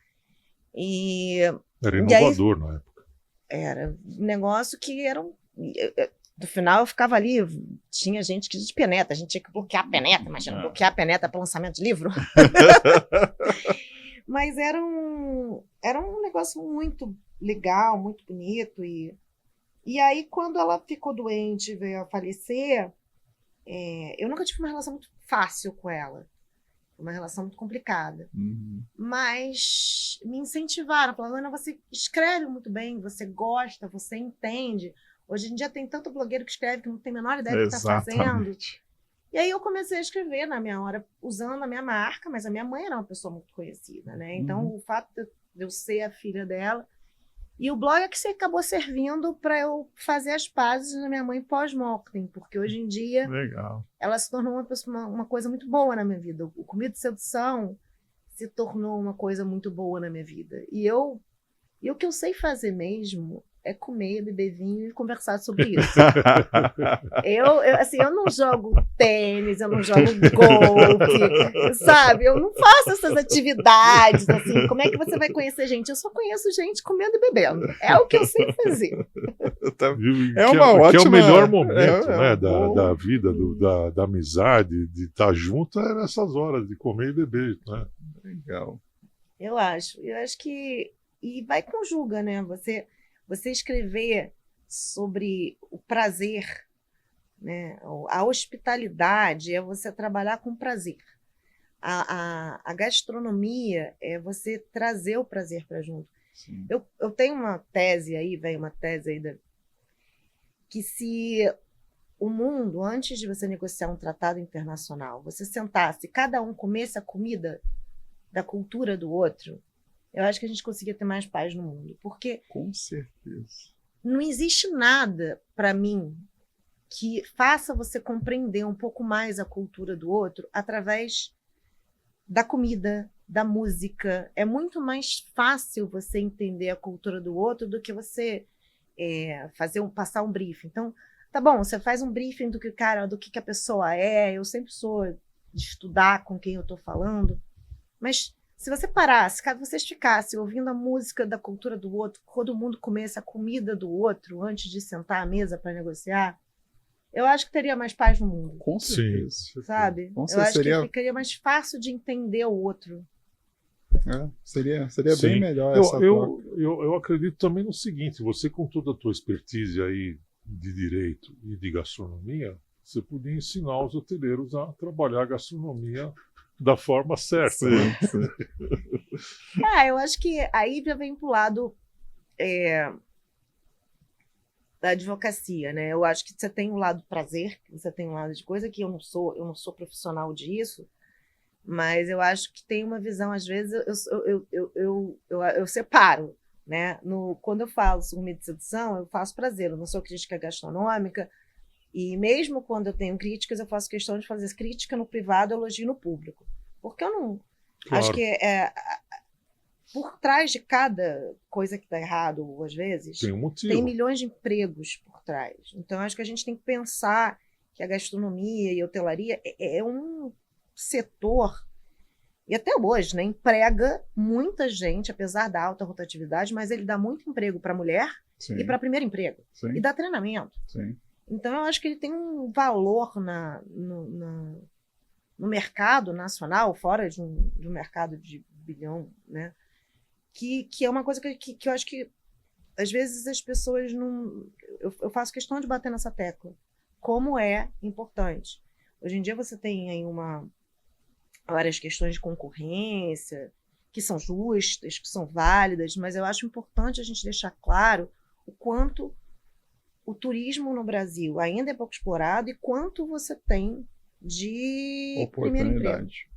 E Era E aí- inovador na época. era um negócio que era no final eu ficava ali, tinha gente que despeneta, a gente tinha que bloquear a peneta, imagina, bloquear a peneta para lançamento de livro. Mas era um negócio muito legal, muito bonito. E aí, quando ela ficou doente e veio a falecer, eu nunca tive uma relação muito fácil com ela. Uma relação muito complicada. Uhum. Mas me incentivaram, falando, Ana, você escreve muito bem, você gosta, você entende. Hoje em dia tem tanto blogueiro que escreve que não tem a menor ideia do que está fazendo. Exatamente. E aí eu comecei a escrever na minha hora, usando a minha marca, mas a minha mãe era uma pessoa muito conhecida, né? Então, o fato de eu ser a filha dela... E o blog é que acabou servindo para eu fazer as pazes da minha mãe pós-mortem, porque hoje em dia Legal. ela se tornou uma coisa muito boa na minha vida. O Comida de Sedução se tornou uma coisa muito boa na minha vida. E o que eu sei fazer mesmo é comer, beber vinho e conversar sobre isso. Eu não jogo tênis, eu não jogo golfe, sabe? Eu não faço essas atividades, assim. Como é que você vai conhecer gente? Eu só conheço gente comendo e bebendo. É o que eu sei fazer. É uma Que é o ótima- melhor momento, é né, um bom- da vida, da amizade, de estar junto, é nessas horas de comer e beber, né? Legal. Eu acho que... E vai conjuga, né? Você escrever sobre o prazer, né? A hospitalidade é você trabalhar com prazer. A gastronomia é você trazer o prazer para junto. Sim. Eu tenho uma tese aí, que se o mundo, antes de você negociar um tratado internacional, você sentasse, cada um comesse a comida da cultura do outro, eu acho que a gente conseguia ter mais paz no mundo. Porque Com certeza. não existe nada, para mim, que faça você compreender um pouco mais a cultura do outro através da comida, da música. É muito mais fácil você entender a cultura do outro do que você passar um briefing. Então, tá bom, você faz um briefing do que a pessoa é. Eu sempre sou de estudar com quem eu estou falando, mas se você parasse, caso vocês ficassem ouvindo a música da cultura do outro, todo mundo comesse a comida do outro antes de sentar à mesa para negociar, eu acho que teria mais paz no mundo, Com certeza. sabe? Com Eu certeza. acho que ficaria mais fácil de entender o outro. Seria Sim. bem melhor essa troca. Eu acredito também no seguinte, você com toda a tua expertise aí de direito e de gastronomia, você podia ensinar os hoteleiros a trabalhar a gastronomia da forma certa. Né? Sim, sim. Eu acho que aí já vem pro lado da advocacia, né? Eu acho que você tem um lado prazer, você tem um lado de coisa que eu não sou profissional disso, mas eu acho que tem uma visão, às vezes, eu separo, né? Quando eu falo sobre comida de sedução, eu faço prazer, eu não sou crítica gastronômica, e mesmo quando eu tenho críticas, eu faço questão de fazer crítica no privado, elogio no público. Porque eu não... Claro. Acho que por trás de cada coisa que está errado, às vezes, Tem um motivo. tem milhões de empregos por trás. Então, acho que a gente tem que pensar que a gastronomia e a hotelaria é um setor, e até hoje, né, emprega muita gente, apesar da alta rotatividade, mas ele dá muito emprego para mulher Sim, e para primeiro emprego, sim, e dá treinamento. sim. Então, eu acho que ele tem um valor no mercado nacional, fora de um mercado de bilhão, né? Que é uma coisa que eu acho que, às vezes, as pessoas não... Eu faço questão de bater nessa tecla. Como é importante. Hoje em dia você tem aí várias questões de concorrência, que são justas, que são válidas, mas eu acho importante a gente deixar claro o quanto o turismo no Brasil ainda é pouco explorado e quanto você tem de primeiro emprego. Oportunidade.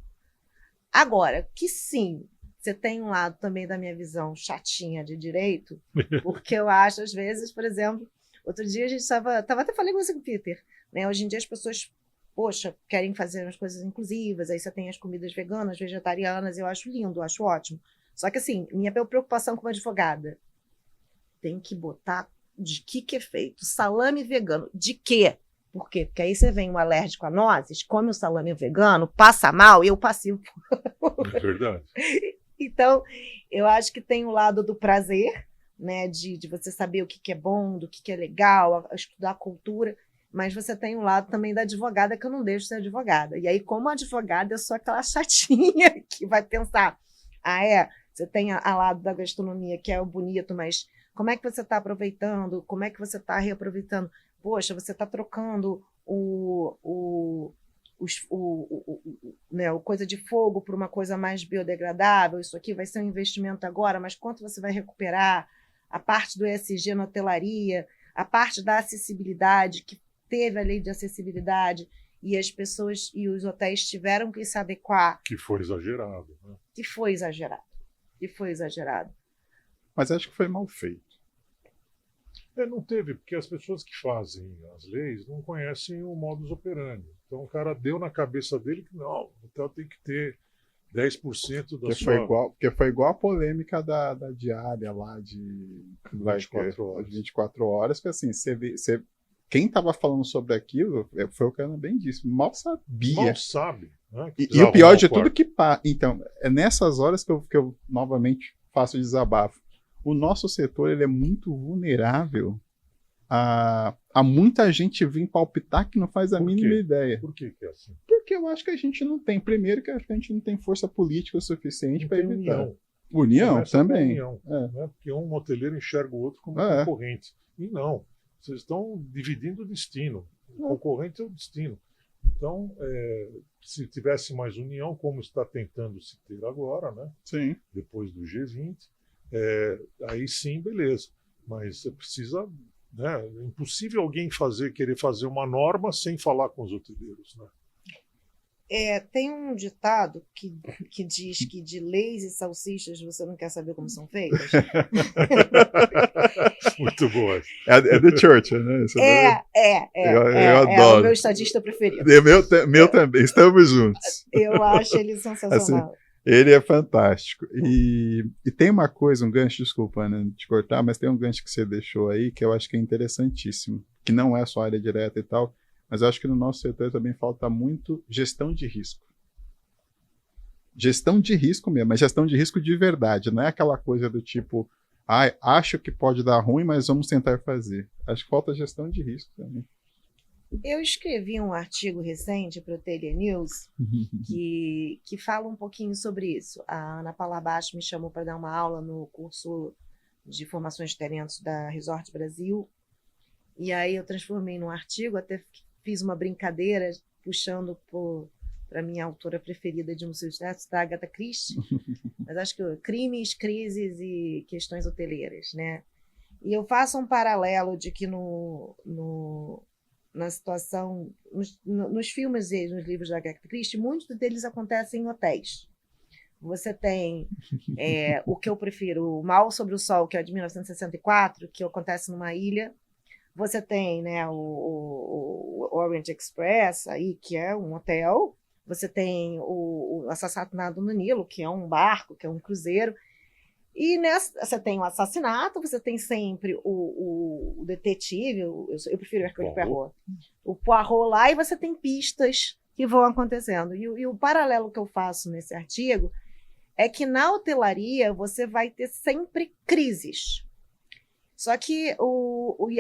Agora, que sim, você tem um lado também da minha visão chatinha de direito, porque eu acho, às vezes, por exemplo, outro dia a gente estava até falando com você com o Peter, né? Hoje em dia as pessoas poxa, querem fazer as coisas inclusivas, aí você tem as comidas veganas, vegetarianas, eu acho lindo, eu acho ótimo. Só que assim, minha preocupação como advogada, tem que botar de que é feito? Salame vegano. De quê? Por quê? Porque aí você vem um alérgico a nozes, come o salame vegano, passa mal, e eu passivo. É verdade. Então, eu acho que tem o lado do prazer, né, de você saber o que é bom, do que é legal, estudar a cultura, mas você tem um lado também da advogada, que eu não deixo de ser advogada. E aí, como advogada, eu sou aquela chatinha que vai pensar, você tem a lado da gastronomia, que é o bonito, mas como é que você está aproveitando? Como é que você está reaproveitando? Poxa, você está trocando o coisa de fogo por uma coisa mais biodegradável, isso aqui vai ser um investimento agora, mas quanto você vai recuperar? A parte do ESG na hotelaria, a parte da acessibilidade, que teve a lei de acessibilidade, e as pessoas e os hotéis tiveram que se adequar. Que foi exagerado. Né? Que foi exagerado. Mas acho que foi mal feito. Não teve, porque as pessoas que fazem as leis não conhecem o modus operandi. Então o cara deu na cabeça dele que não, o hotel tem que ter 10% da Porque foi igual a polêmica da diária lá de 24 horas, que assim, quem estava falando sobre aquilo, foi o que a Ana bem disse, mal sabia. Mal sabe. Né, e o pior de tudo que então, é nessas horas que eu novamente faço o desabafo. O nosso setor ele é muito vulnerável a muita gente vir palpitar que não faz a mínima ideia. Por que é assim? Porque eu acho que a gente não tem. Primeiro, que a gente não tem força política o suficiente para evitar. União também. União, né? Porque um hoteleiro enxerga o outro como concorrente. E não. Vocês estão dividindo o destino. O concorrente é o destino. Então, se tivesse mais união, como está tentando se ter agora, né? Sim. Depois do G20, aí sim, beleza. Mas precisa. Né? É impossível alguém querer fazer uma norma sem falar com os hoteleiros. Né? Tem um ditado que diz que de leis e salsichas você não quer saber como são feitas. Muito boa. É do Churchill, né? Eu adoro. É o meu estadista preferido. Meu também. Estamos juntos. Eu acho ele sensacional. Assim, ele é fantástico. E tem uma coisa, um gancho, desculpa, Ana, te cortar, mas tem um gancho que você deixou aí que eu acho que é interessantíssimo, que não é só área direta e tal, mas eu acho que no nosso setor também falta muito gestão de risco. Gestão de risco mesmo, mas gestão de risco de verdade, não é aquela coisa do tipo, acho que pode dar ruim, mas vamos tentar fazer. Acho que falta gestão de risco também. Eu escrevi um artigo recente para o Telha News que fala um pouquinho sobre isso. A Ana Paula Baixo me chamou para dar uma aula no curso de formações de talentos da Resort Brasil, e aí eu transformei num artigo, até fiz uma brincadeira puxando para a minha autora preferida de Um Seus Netos, da Agatha Christie, mas acho que crimes, crises e questões hoteleiras, né? E eu faço um paralelo de que na situação, nos filmes e nos livros da Agatha Christie, muitos deles acontecem em hotéis. Você tem o que eu prefiro, O Mal sobre o Sol, que é de 1964, que acontece numa ilha. Você tem, né, o Orient Express, aí, que é um hotel. Você tem o Assassinato no Nilo, que é um barco, que é um cruzeiro. E você tem o assassinato, você tem sempre o detetive, eu prefiro o Hercule Poirot. O Poirot lá, e você tem pistas que vão acontecendo. E o paralelo que eu faço nesse artigo é que na hotelaria você vai ter sempre crises. Só que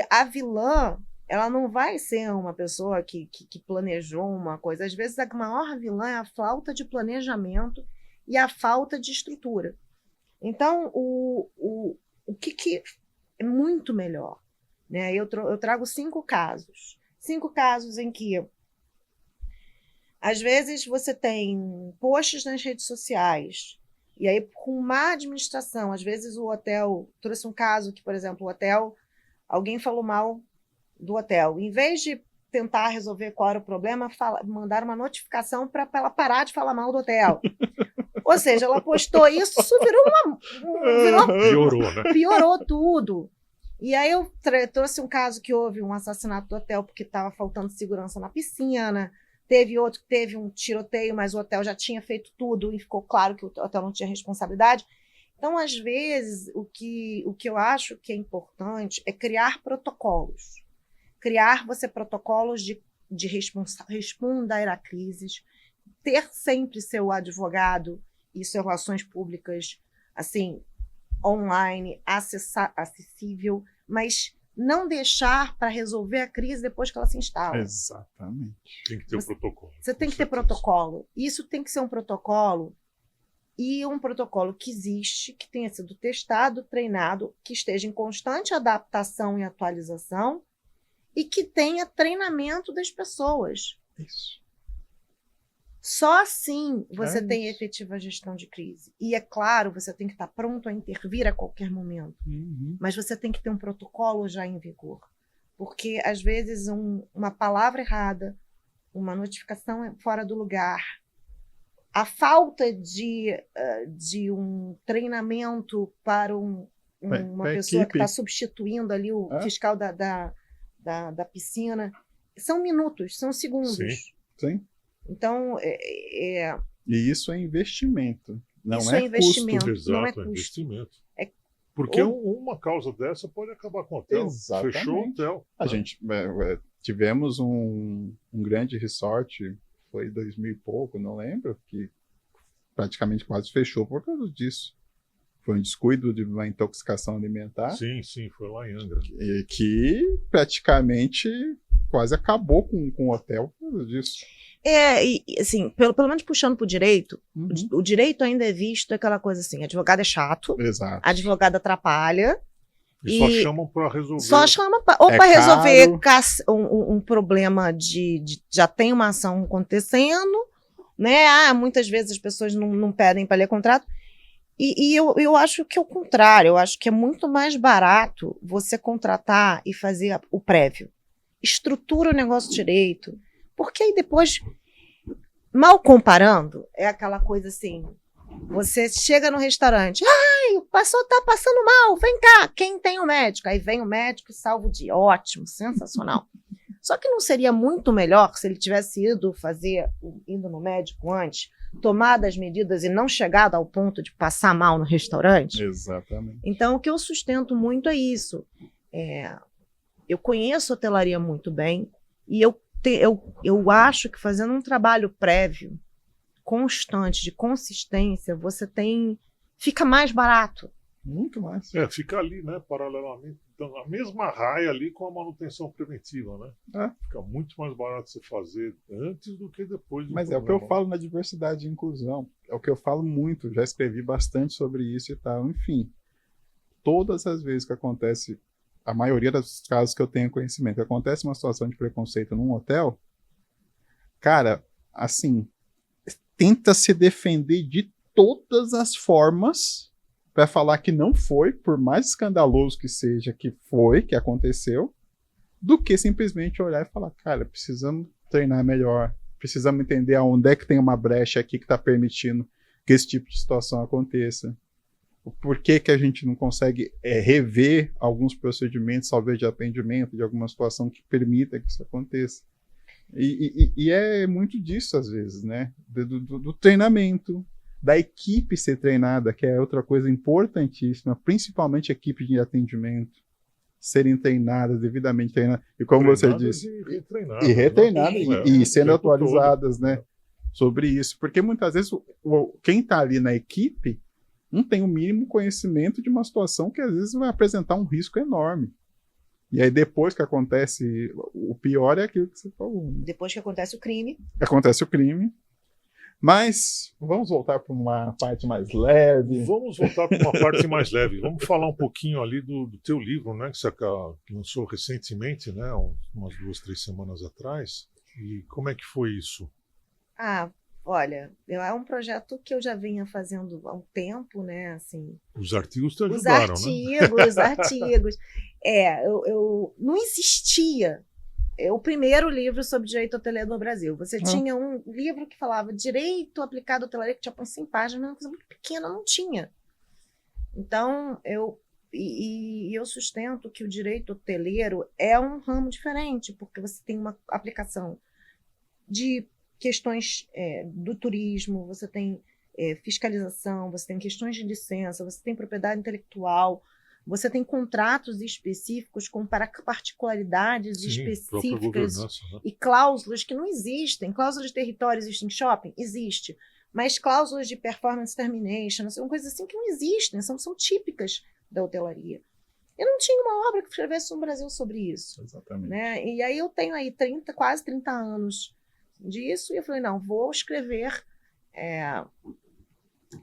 a vilã, ela não vai ser uma pessoa que planejou uma coisa. Às vezes a maior vilã é a falta de planejamento e a falta de estrutura. Então, o que é muito melhor? Né? Eu trago 5 casos. 5 casos em que, às vezes, você tem posts nas redes sociais, e aí, com má administração, às vezes o hotel... Trouxe um caso que, por exemplo, o hotel... Alguém falou mal do hotel. Em vez de tentar resolver qual era o problema, mandaram uma notificação para ela parar de falar mal do hotel. Ou seja, ela postou isso, Piorou, né? Piorou tudo. E aí eu trouxe um caso que houve um assassinato do hotel porque estava faltando segurança na piscina, Teve outro que teve um tiroteio, mas o hotel já tinha feito tudo e ficou claro que o hotel não tinha responsabilidade. Então, às vezes, o que eu acho que é importante é criar protocolos. Criar protocolos de responder a crises, ter sempre seu advogado e suas relações públicas assim, online, acessível, mas não deixar para resolver a crise depois que ela se instala. Exatamente. Tem que ter um protocolo. Você tem que ter protocolo. Isso tem que ser um protocolo que existe, que tenha sido testado, treinado, que esteja em constante adaptação e atualização e que tenha treinamento das pessoas. Isso. Só assim você tem efetiva gestão de crise. E, é claro, você tem que estar pronto a intervir a qualquer momento. Mas você tem que ter um protocolo já em vigor. Porque, às vezes, uma palavra errada, uma notificação fora do lugar, a falta de um treinamento para uma pessoa que está substituindo ali o fiscal da piscina, são minutos, são segundos. Sim. Então, E isso é investimento. Não isso é investimento. Custo. Não é Exato, custo. Investimento. Porque uma causa dessa pode acabar com o hotel. Exatamente. Fechou o hotel. A gente tivemos um grande resort, foi 2000 e pouco, não lembro, que praticamente quase fechou por causa disso. Foi um descuido de uma intoxicação alimentar. Sim, foi lá em Angra. Que praticamente quase acabou com o hotel por causa disso. E assim, pelo menos puxando para o direito, o direito ainda é visto aquela coisa assim, advogado é chato, Exato. advogado atrapalha. E só chamam para resolver. Só chamam para resolver um problema já tem uma ação acontecendo, né? Muitas vezes as pessoas não pedem para ler contrato. E eu acho que é o contrário, eu acho que é muito mais barato você contratar e fazer o prévio. Estrutura o negócio direito. Porque aí depois, mal comparando, é aquela coisa assim, você chega no restaurante, o pastor tá passando mal, vem cá, quem tem o médico? Aí vem o médico e salva o dia, ótimo, sensacional. Só que não seria muito melhor se ele tivesse ido no médico antes, tomado as medidas e não chegado ao ponto de passar mal no restaurante? Exatamente. Então, o que eu sustento muito é isso. Eu conheço a hotelaria muito bem e eu acho que fazendo um trabalho prévio, constante, de consistência, fica mais barato. Muito mais. Fica ali, né, paralelamente, então, a mesma raia ali com a manutenção preventiva, né? Fica muito mais barato você fazer antes do que depois. Mas é o que eu falo na diversidade e inclusão. É o que eu falo muito, já escrevi bastante sobre isso e tal. Enfim, todas as vezes que acontece, a maioria dos casos que eu tenho conhecimento, que acontece uma situação de preconceito num hotel, cara, assim, tenta se defender de todas as formas para falar que não foi, por mais escandaloso que seja, que aconteceu, do que simplesmente olhar e falar, cara, precisamos treinar melhor, precisamos entender aonde é que tem uma brecha aqui que está permitindo que esse tipo de situação aconteça. Por que a gente não consegue rever alguns procedimentos, talvez de atendimento, de alguma situação que permita que isso aconteça. E é muito disso, às vezes, né? Do treinamento, da equipe ser treinada, que é outra coisa importantíssima, principalmente a equipe de atendimento, serem treinadas, devidamente treinadas. E como você disse, e retreinada, e sendo atualizadas, né? Sobre isso. Porque muitas vezes quem está ali na equipe não tem o mínimo conhecimento de uma situação que às vezes vai apresentar um risco enorme. E aí depois que acontece, o pior é aquilo que você falou. Depois que acontece o crime. Acontece o crime. Mas vamos voltar para uma parte mais leve. Vamos voltar para uma parte mais leve. Vamos falar um pouquinho ali do teu livro, né, que você lançou recentemente, né, umas 2, 3 semanas atrás. E como é que foi isso? Olha, é um projeto que eu já vinha fazendo há um tempo, né? Assim, os artigos te ajudaram, os artigos. Eu não existia o primeiro livro sobre direito hoteleiro no Brasil. Você tinha um livro que falava direito aplicado à hotelaria, que tinha 100 páginas, mas uma coisa muito pequena, não tinha. Então, eu sustento que o direito hoteleiro é um ramo diferente, porque você tem uma aplicação de questões do turismo, você tem fiscalização, você tem questões de licença, você tem propriedade intelectual, você tem contratos específicos com particularidades específicas né? e cláusulas que não existem. Cláusulas de território existem em shopping? Existe. Mas cláusulas de performance termination são coisas assim que não existem, são típicas da hotelaria. Eu não tinha uma obra que escrevesse no Brasil sobre isso. Exatamente. Né? E aí eu tenho aí quase 30 anos disso, e eu falei, não, vou escrever,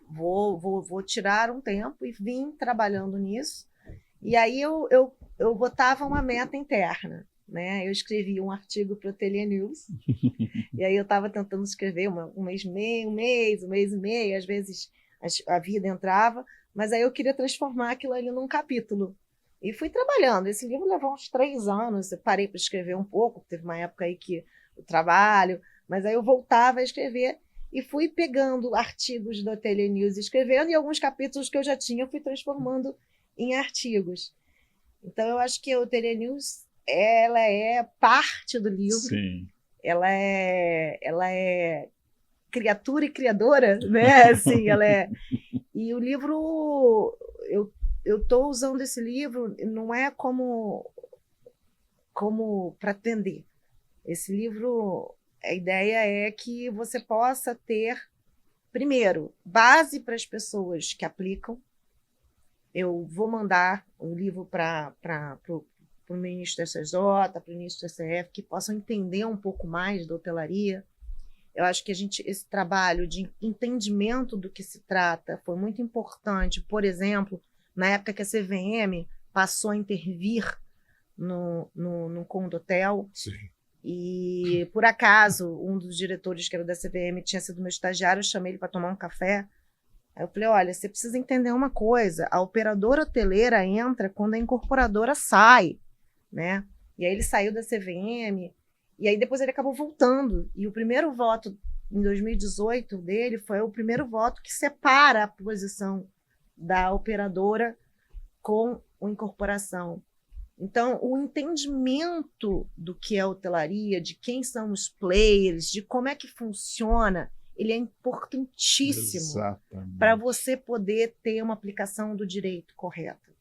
vou tirar um tempo, e vim trabalhando nisso. E aí eu botava uma meta interna, né? Eu escrevi um artigo para o Hotelier News, e aí eu estava tentando escrever um mês e meio, às vezes a vida entrava, mas aí eu queria transformar aquilo ali num capítulo. E fui trabalhando. Esse livro levou uns 3 anos, eu parei para escrever um pouco, teve uma época aí que o trabalho, mas aí eu voltava a escrever e fui pegando artigos do Hotelier News, escrevendo, e alguns capítulos que eu já tinha, eu fui transformando em artigos. Então, eu acho que a Hotelier News, ela é parte do livro. Sim. Ela é criatura e criadora, né? Assim, ela é... E o livro, eu estou usando esse livro, não é como para vender. Esse livro, a ideia é que você possa ter, primeiro, base para as pessoas que aplicam. Eu vou mandar o livro para o ministro da SJ, para o ministro da CF, que possam entender um pouco mais da hotelaria. Eu acho que esse trabalho de entendimento do que se trata foi muito importante. Por exemplo, na época que a CVM passou a intervir no Condotel, Sim. e por acaso um dos diretores, que era da CVM, tinha sido meu estagiário, eu chamei ele para tomar um café. Aí eu falei, olha, você precisa entender uma coisa, a operadora hoteleira entra quando a incorporadora sai, né? E aí ele saiu da CVM, e aí depois ele acabou voltando, e o primeiro voto em 2018 dele foi o primeiro voto que separa a posição da operadora com a incorporação. Então, o entendimento do que é hotelaria, de quem são os players, de como é que funciona, ele é importantíssimo para você poder ter uma aplicação do direito correta.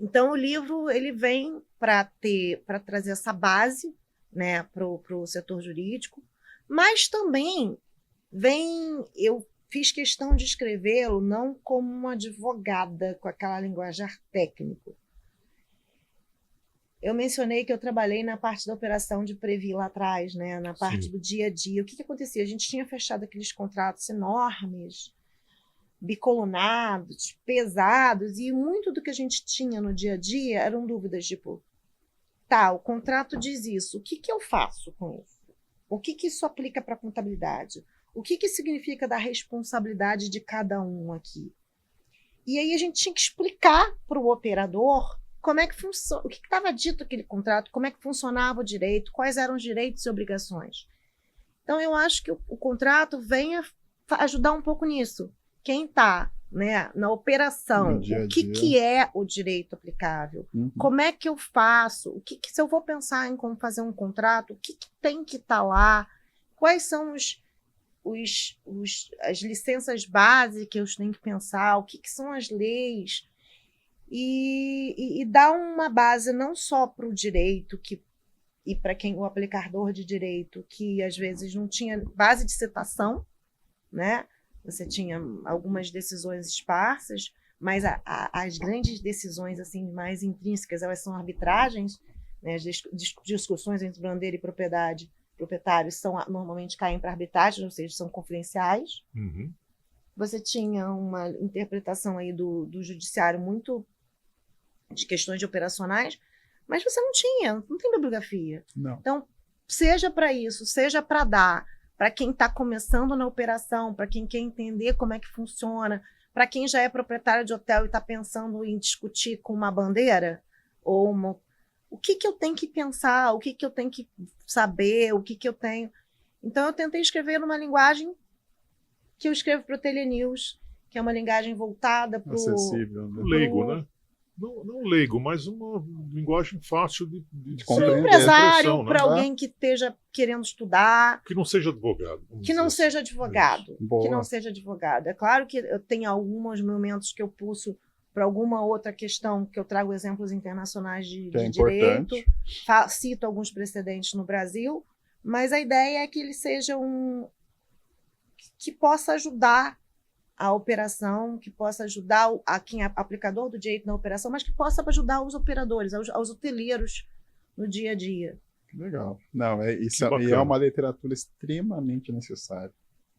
Então, o livro ele vem para trazer essa base, né, para o setor jurídico, mas também eu fiz questão de escrevê-lo não como uma advogada com aquela linguajar técnico. Eu mencionei que eu trabalhei na parte da operação de Previ lá atrás, né, na parte do dia a dia. O que acontecia? A gente tinha fechado aqueles contratos enormes, bicolunados, pesados, e muito do que a gente tinha no dia a dia eram dúvidas, tipo, tá, o contrato diz isso, o que eu faço com isso? O que isso aplica para a contabilidade? O que significa da responsabilidade de cada um aqui? E aí a gente tinha que explicar para o operador como é que funciona, o que estava dito aquele contrato, como é que funcionava o direito, quais eram os direitos e obrigações. Então, eu acho que o contrato vem ajudar um pouco nisso. Quem está, né, na operação, o que é o direito aplicável? Como é que eu faço? Se eu vou pensar em como fazer um contrato, o que tem que estar lá? Quais são as licenças básicas que eu tenho que pensar? O que são as leis? E dá uma base não só para o direito e para quem o aplicador de direito, que às vezes não tinha base de citação, né? Você tinha algumas decisões esparsas, mas as grandes decisões assim mais intrínsecas, elas são arbitragens, né? As discussões entre bandeira e proprietários normalmente caem para arbitragem, ou seja, são confidenciais. Uhum. Você tinha uma interpretação aí do judiciário muito de questões de operacionais, mas você não tem bibliografia. Não. Então, seja para isso, seja para dar para quem está começando na operação, para quem quer entender como é que funciona, para quem já é proprietário de hotel e está pensando em discutir com uma bandeira, o que eu tenho que pensar, o que eu tenho que saber, o que eu tenho... Então, eu tentei escrever numa linguagem que eu escrevo para o Hotelier News, que é uma linguagem voltada para acessível, né? Leigo, né? não leigo, mas uma linguagem fácil de Para compreender. um empresário, expressão, né? para alguém que esteja querendo estudar, Que não seja advogado. vamos que não dizer seja assim. advogado. Boa. Que não seja advogado. É claro que eu tenho alguns momentos que eu pulso para alguma outra questão, que eu trago exemplos internacionais de Que é direito, importante. cito alguns precedentes no Brasil, mas a ideia é que ele seja que possa ajudar a operação, que possa ajudar a quem é aplicador do direito na operação, mas que possa ajudar os operadores, aos hoteleiros no dia a dia. Legal. Não, isso Que e é bacana. uma literatura extremamente necessária.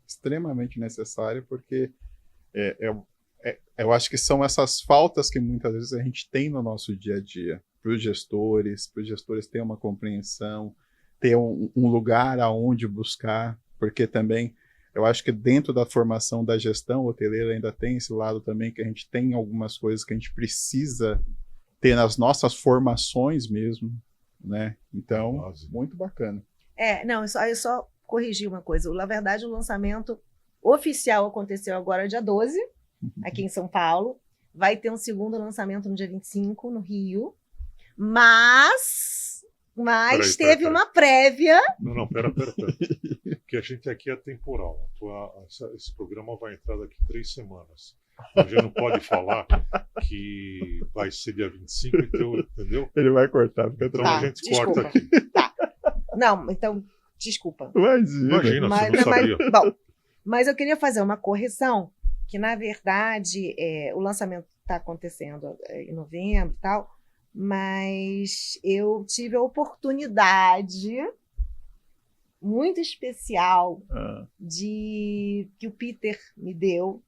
Extremamente necessária, porque eu acho que são essas faltas que muitas vezes a gente tem no nosso dia a dia. Para os gestores terem uma compreensão, ter um lugar aonde buscar, porque também eu acho que dentro da formação da gestão hoteleira ainda tem esse lado também, que a gente tem algumas coisas que a gente precisa ter nas nossas formações mesmo, né? Então, Base. muito bacana. Não, eu só corrigi uma coisa. Na verdade, o lançamento oficial aconteceu agora dia 12, aqui em São Paulo. Vai ter um segundo lançamento no dia 25, no Rio. Mas teve Peraí. uma prévia. Não, pera. Porque a gente aqui é temporal. Esse programa vai entrar daqui 3 semanas. A gente não pode falar que vai ser dia 25, então, entendeu? Ele vai cortar, fica Então Tá, a gente desculpa. corta aqui. Não, então, desculpa. Imagina, você não sabia. Mas eu queria fazer uma correção, que na verdade o lançamento está acontecendo em novembro e tal, mas eu tive a oportunidade muito especial que o Peter me deu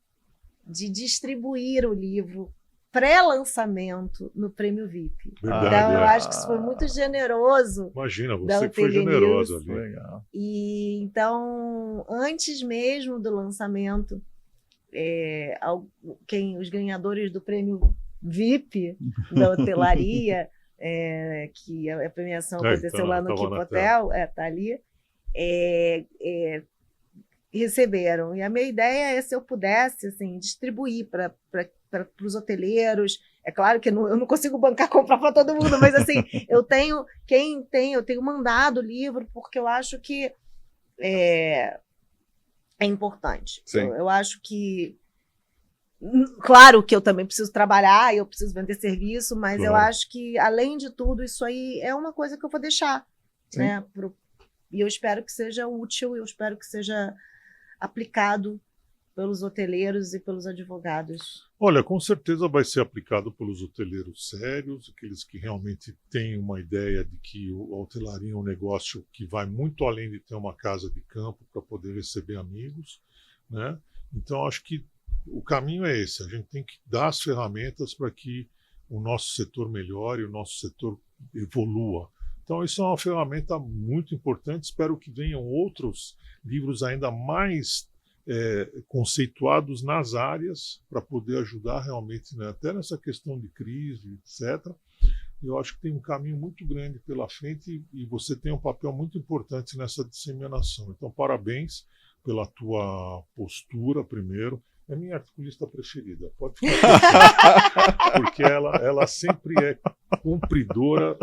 de distribuir o livro pré-lançamento no Prêmio VIP. Verdade, Então, eu é. acho que isso foi muito generoso. Imagina, da você que foi Hotelia generosa News. ali. Legal. E então, antes mesmo do lançamento, os ganhadores do Prêmio VIP da hotelaria, que a premiação aconteceu lá no tava Keep na Hotel, tá ali, receberam. E a minha ideia é, se eu pudesse, assim, distribuir para os hoteleiros. É claro que eu não consigo bancar comprar para todo mundo, mas assim, eu tenho mandado o livro porque eu acho que é importante. Eu acho que, claro que eu também preciso trabalhar, eu preciso vender serviço, mas eu acho que, além de tudo, isso aí é uma coisa que eu vou deixar, né? E eu espero que seja útil, eu espero que seja aplicado pelos hoteleiros e pelos advogados. Olha, com certeza vai ser aplicado pelos hoteleiros sérios, aqueles que realmente têm uma ideia de que a hotelaria é um negócio que vai muito além de ter uma casa de campo para poder receber amigos, né? Então, acho que o caminho é esse. A gente tem que dar as ferramentas para que o nosso setor melhore, o nosso setor evolua. Então, isso é uma ferramenta muito importante. Espero que venham outros livros ainda mais conceituados nas áreas para poder ajudar realmente, né, até nessa questão de crise, etc. Eu acho que tem um caminho muito grande pela frente e você tem um papel muito importante nessa disseminação. Então, parabéns pela tua postura, primeiro. É minha articulista preferida, pode ficar porque ela sempre é cumpridora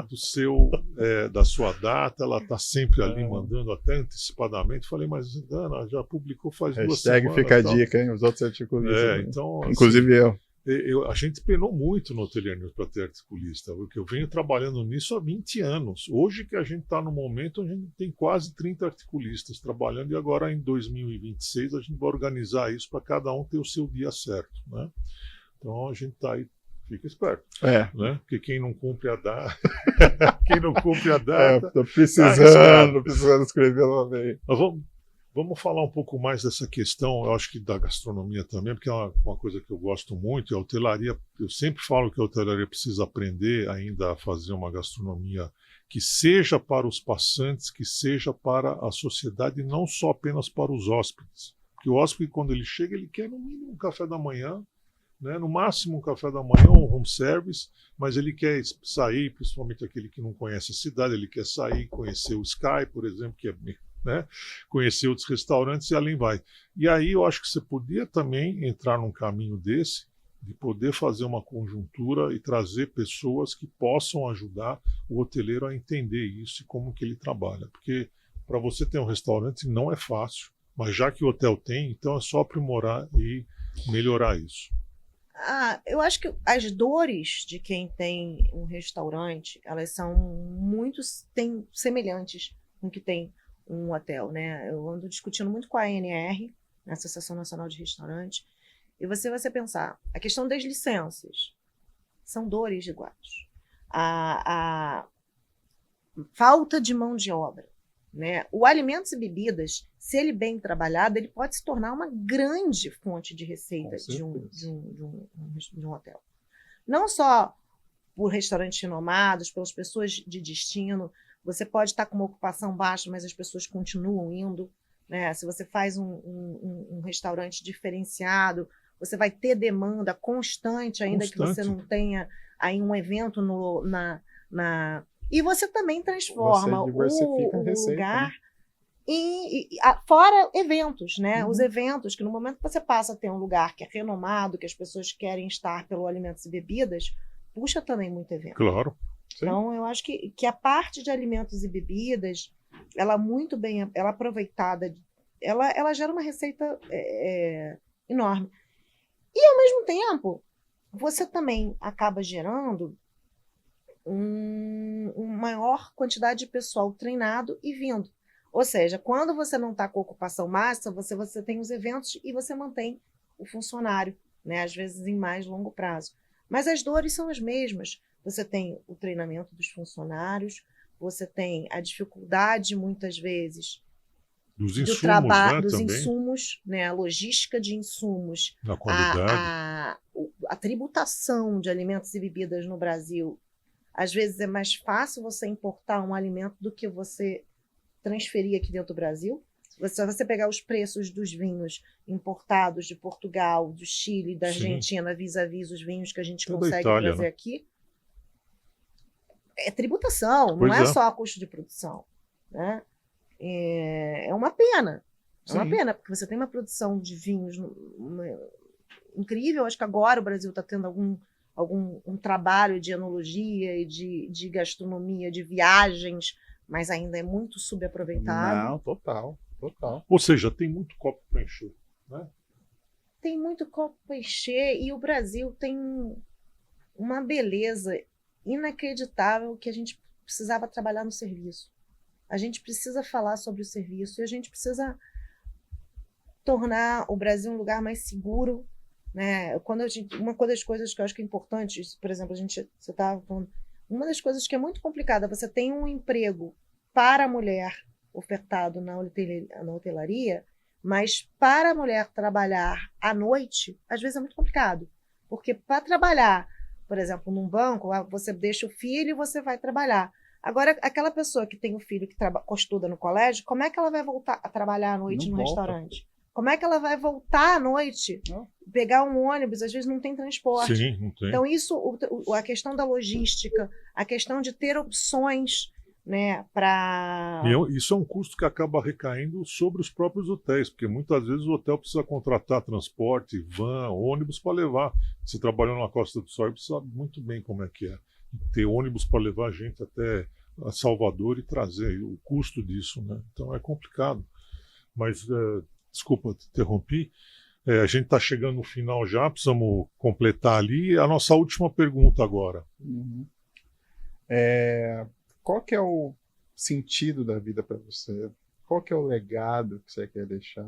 da sua data, ela está sempre ali mandando até antecipadamente. Falei, mas Ana, já publicou faz 2 semanas. Fica a dica, hein? Os outros articulistas. Então, inclusive assim, a gente penou muito no Hotelia News para ter articulista, porque eu venho trabalhando nisso há 20 anos. Hoje que a gente está no momento, a gente tem quase 30 articulistas trabalhando e agora em 2026 a gente vai organizar isso para cada um ter o seu dia certo, né? Então a gente está aí, fica esperto, né? Porque quem não cumpre a data, tô precisando escrever uma vez. Nós vamos falar um pouco mais dessa questão, eu acho que da gastronomia também, porque é uma coisa que eu gosto muito, e a hotelaria, eu sempre falo que a hotelaria precisa aprender ainda a fazer uma gastronomia que seja para os passantes, que seja para a sociedade, e não só apenas para os hóspedes. Porque o hóspede, quando ele chega, ele quer no mínimo um café da manhã, né? No máximo um café da manhã, um home service, mas ele quer sair, principalmente aquele que não conhece a cidade, ele quer sair, conhecer o Sky, por exemplo, que é... né? Conhecer outros restaurantes e além vai. E aí eu acho que você podia também entrar num caminho desse, de poder fazer uma conjuntura e trazer pessoas que possam ajudar o hoteleiro a entender isso e como que ele trabalha. Porque para você ter um restaurante não é fácil, mas já que o hotel tem, então é só aprimorar e melhorar isso. Eu acho que as dores de quem tem um restaurante, elas são muito semelhantes com o que tem um hotel, né? Eu ando discutindo muito com a ANR, a Associação Nacional de Restaurantes, e você pensar, a questão das licenças, são dores iguais. A falta de mão de obra, né? O alimentos e bebidas, se ele bem trabalhado, ele pode se tornar uma grande fonte de receita de um hotel. Não só por restaurantes renomados, pelas pessoas de destino, você pode estar com uma ocupação baixa, mas as pessoas continuam indo, né? Se você faz um restaurante diferenciado, você vai ter demanda constante, ainda que você não tenha aí um evento e você também transforma o lugar, né? Fora eventos, né? Os eventos, que no momento que você passa a ter um lugar que é renomado, que as pessoas querem estar pelo alimentos e bebidas, puxa também muito evento. Claro. Sim. Então, eu acho que a parte de alimentos e bebidas, ela muito bem, ela aproveitada, ela gera uma receita enorme. E, ao mesmo tempo, você também acaba gerando uma maior quantidade de pessoal treinado e vindo. Ou seja, quando você não está com ocupação máxima, você tem os eventos e você mantém o funcionário, né? Às vezes em mais longo prazo. Mas as dores são as mesmas. Você tem o treinamento dos funcionários, você tem a dificuldade, muitas vezes, dos insumos, do trabalho, né, dos também. insumos, né? A logística de insumos, a qualidade, a tributação de alimentos e bebidas no Brasil. Às vezes é mais fácil você importar um alimento do que você transferir aqui dentro do Brasil. Se você pegar os preços dos vinhos importados de Portugal, do Chile, da Argentina, vis-à-vis os vinhos que a gente consegue trazer, né, aqui, é tributação, não é só custo de produção, né? É uma pena. É uma pena, porque você tem uma produção de vinhos incrível. Acho que agora o Brasil está tendo um trabalho de enologia e de gastronomia, de viagens, mas ainda é muito subaproveitado. Não, total. Ou seja, tem muito copo para encher, né? Tem muito copo para encher, e o Brasil tem uma beleza inacreditável que a gente precisava trabalhar no serviço. A gente precisa falar sobre o serviço e a gente precisa tornar o Brasil um lugar mais seguro, né? Uma das coisas que eu acho que é importante, por exemplo, você estava falando, uma das coisas que é muito complicada, você tem um emprego para a mulher ofertado na hotelaria, mas para a mulher trabalhar à noite, às vezes é muito complicado. Porque para trabalhar, por exemplo, num banco, você deixa o filho e você vai trabalhar. Agora, aquela pessoa que tem um filho que estuda no colégio, como é que ela vai voltar a trabalhar à noite no restaurante? Como é que ela vai voltar à noite? Pegar um ônibus, às vezes não tem transporte. Sim, não tem. Então, a questão da logística, a questão de ter opções, né, isso é um custo que acaba recaindo sobre os próprios hotéis, porque muitas vezes o hotel precisa contratar transporte, van, ônibus para levar. Você trabalhando na Costa do Sol, você sabe muito bem como é que é. Ter ônibus para levar a gente até a Salvador e trazer o custo disso, né? Então é complicado. Mas, desculpa, te interrompi. A gente está chegando no final já, precisamos completar ali. A nossa última pergunta agora. Qual que é o sentido da vida para você? Qual que é o legado que você quer deixar?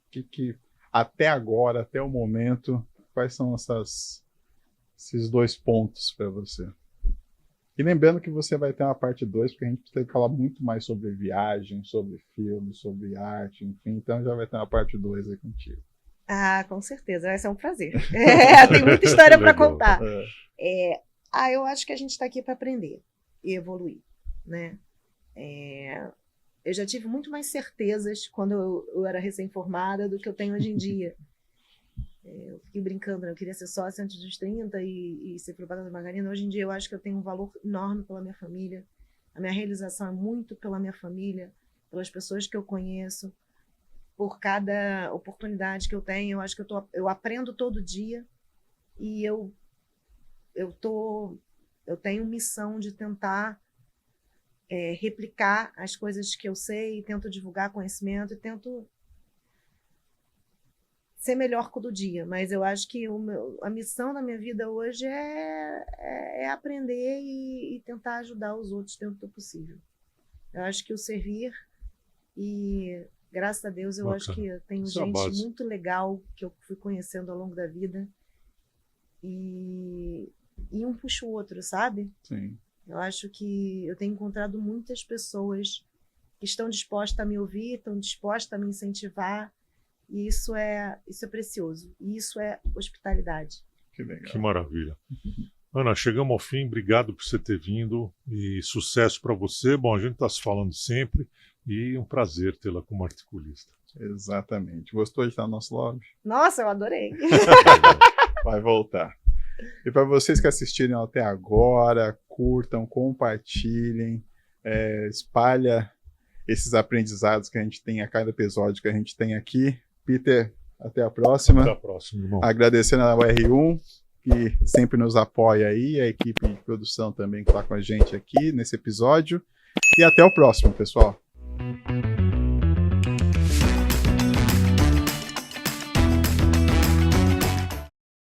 Que até agora, até o momento, quais são esses 2 pontos para você? E lembrando que você vai ter uma parte 2, porque a gente tem que falar muito mais sobre viagem, sobre filme, sobre arte, enfim. Então já vai ter uma parte 2 aí contigo. Com certeza, vai ser um prazer. Tem muita história para contar. Eu acho que a gente está aqui para aprender e evoluir, né? Eu já tive muito mais certezas quando eu era recém-formada do que eu tenho hoje em dia. Eu fiquei brincando, né? Eu queria ser sócia antes dos 30 e ser propaganda da margarina. Hoje em dia eu acho que eu tenho um valor enorme pela minha família. A minha realização é muito pela minha família, pelas pessoas que eu conheço, por cada oportunidade que eu tenho. Eu acho que eu aprendo todo dia, E eu tenho missão de tentar replicar as coisas que eu sei, tento divulgar conhecimento e tento ser melhor todo dia. Mas eu acho que a missão da minha vida hoje é aprender e tentar ajudar os outros dentro do possível. Eu acho que o servir e, graças a Deus, eu acho que tem gente muito legal que eu fui conhecendo ao longo da vida e um puxa o outro, sabe? Sim. Eu acho que eu tenho encontrado muitas pessoas que estão dispostas a me ouvir, estão dispostas a me incentivar, e isso é precioso. E isso é hospitalidade. Que legal. Que maravilha. Ana, chegamos ao fim. Obrigado por você ter vindo e sucesso para você. Bom, a gente está se falando sempre e um prazer tê-la como articulista. Exatamente. Gostou de estar no nosso lobby? Nossa, eu adorei. Vai voltar. E para vocês que assistiram até agora, curtam, compartilhem, espalha esses aprendizados que a gente tem a cada episódio que a gente tem aqui. Peter, até a próxima. Até a próxima, irmão. Agradecendo a UR1, que sempre nos apoia aí, a equipe de produção também que está com a gente aqui nesse episódio. E até o próximo, pessoal.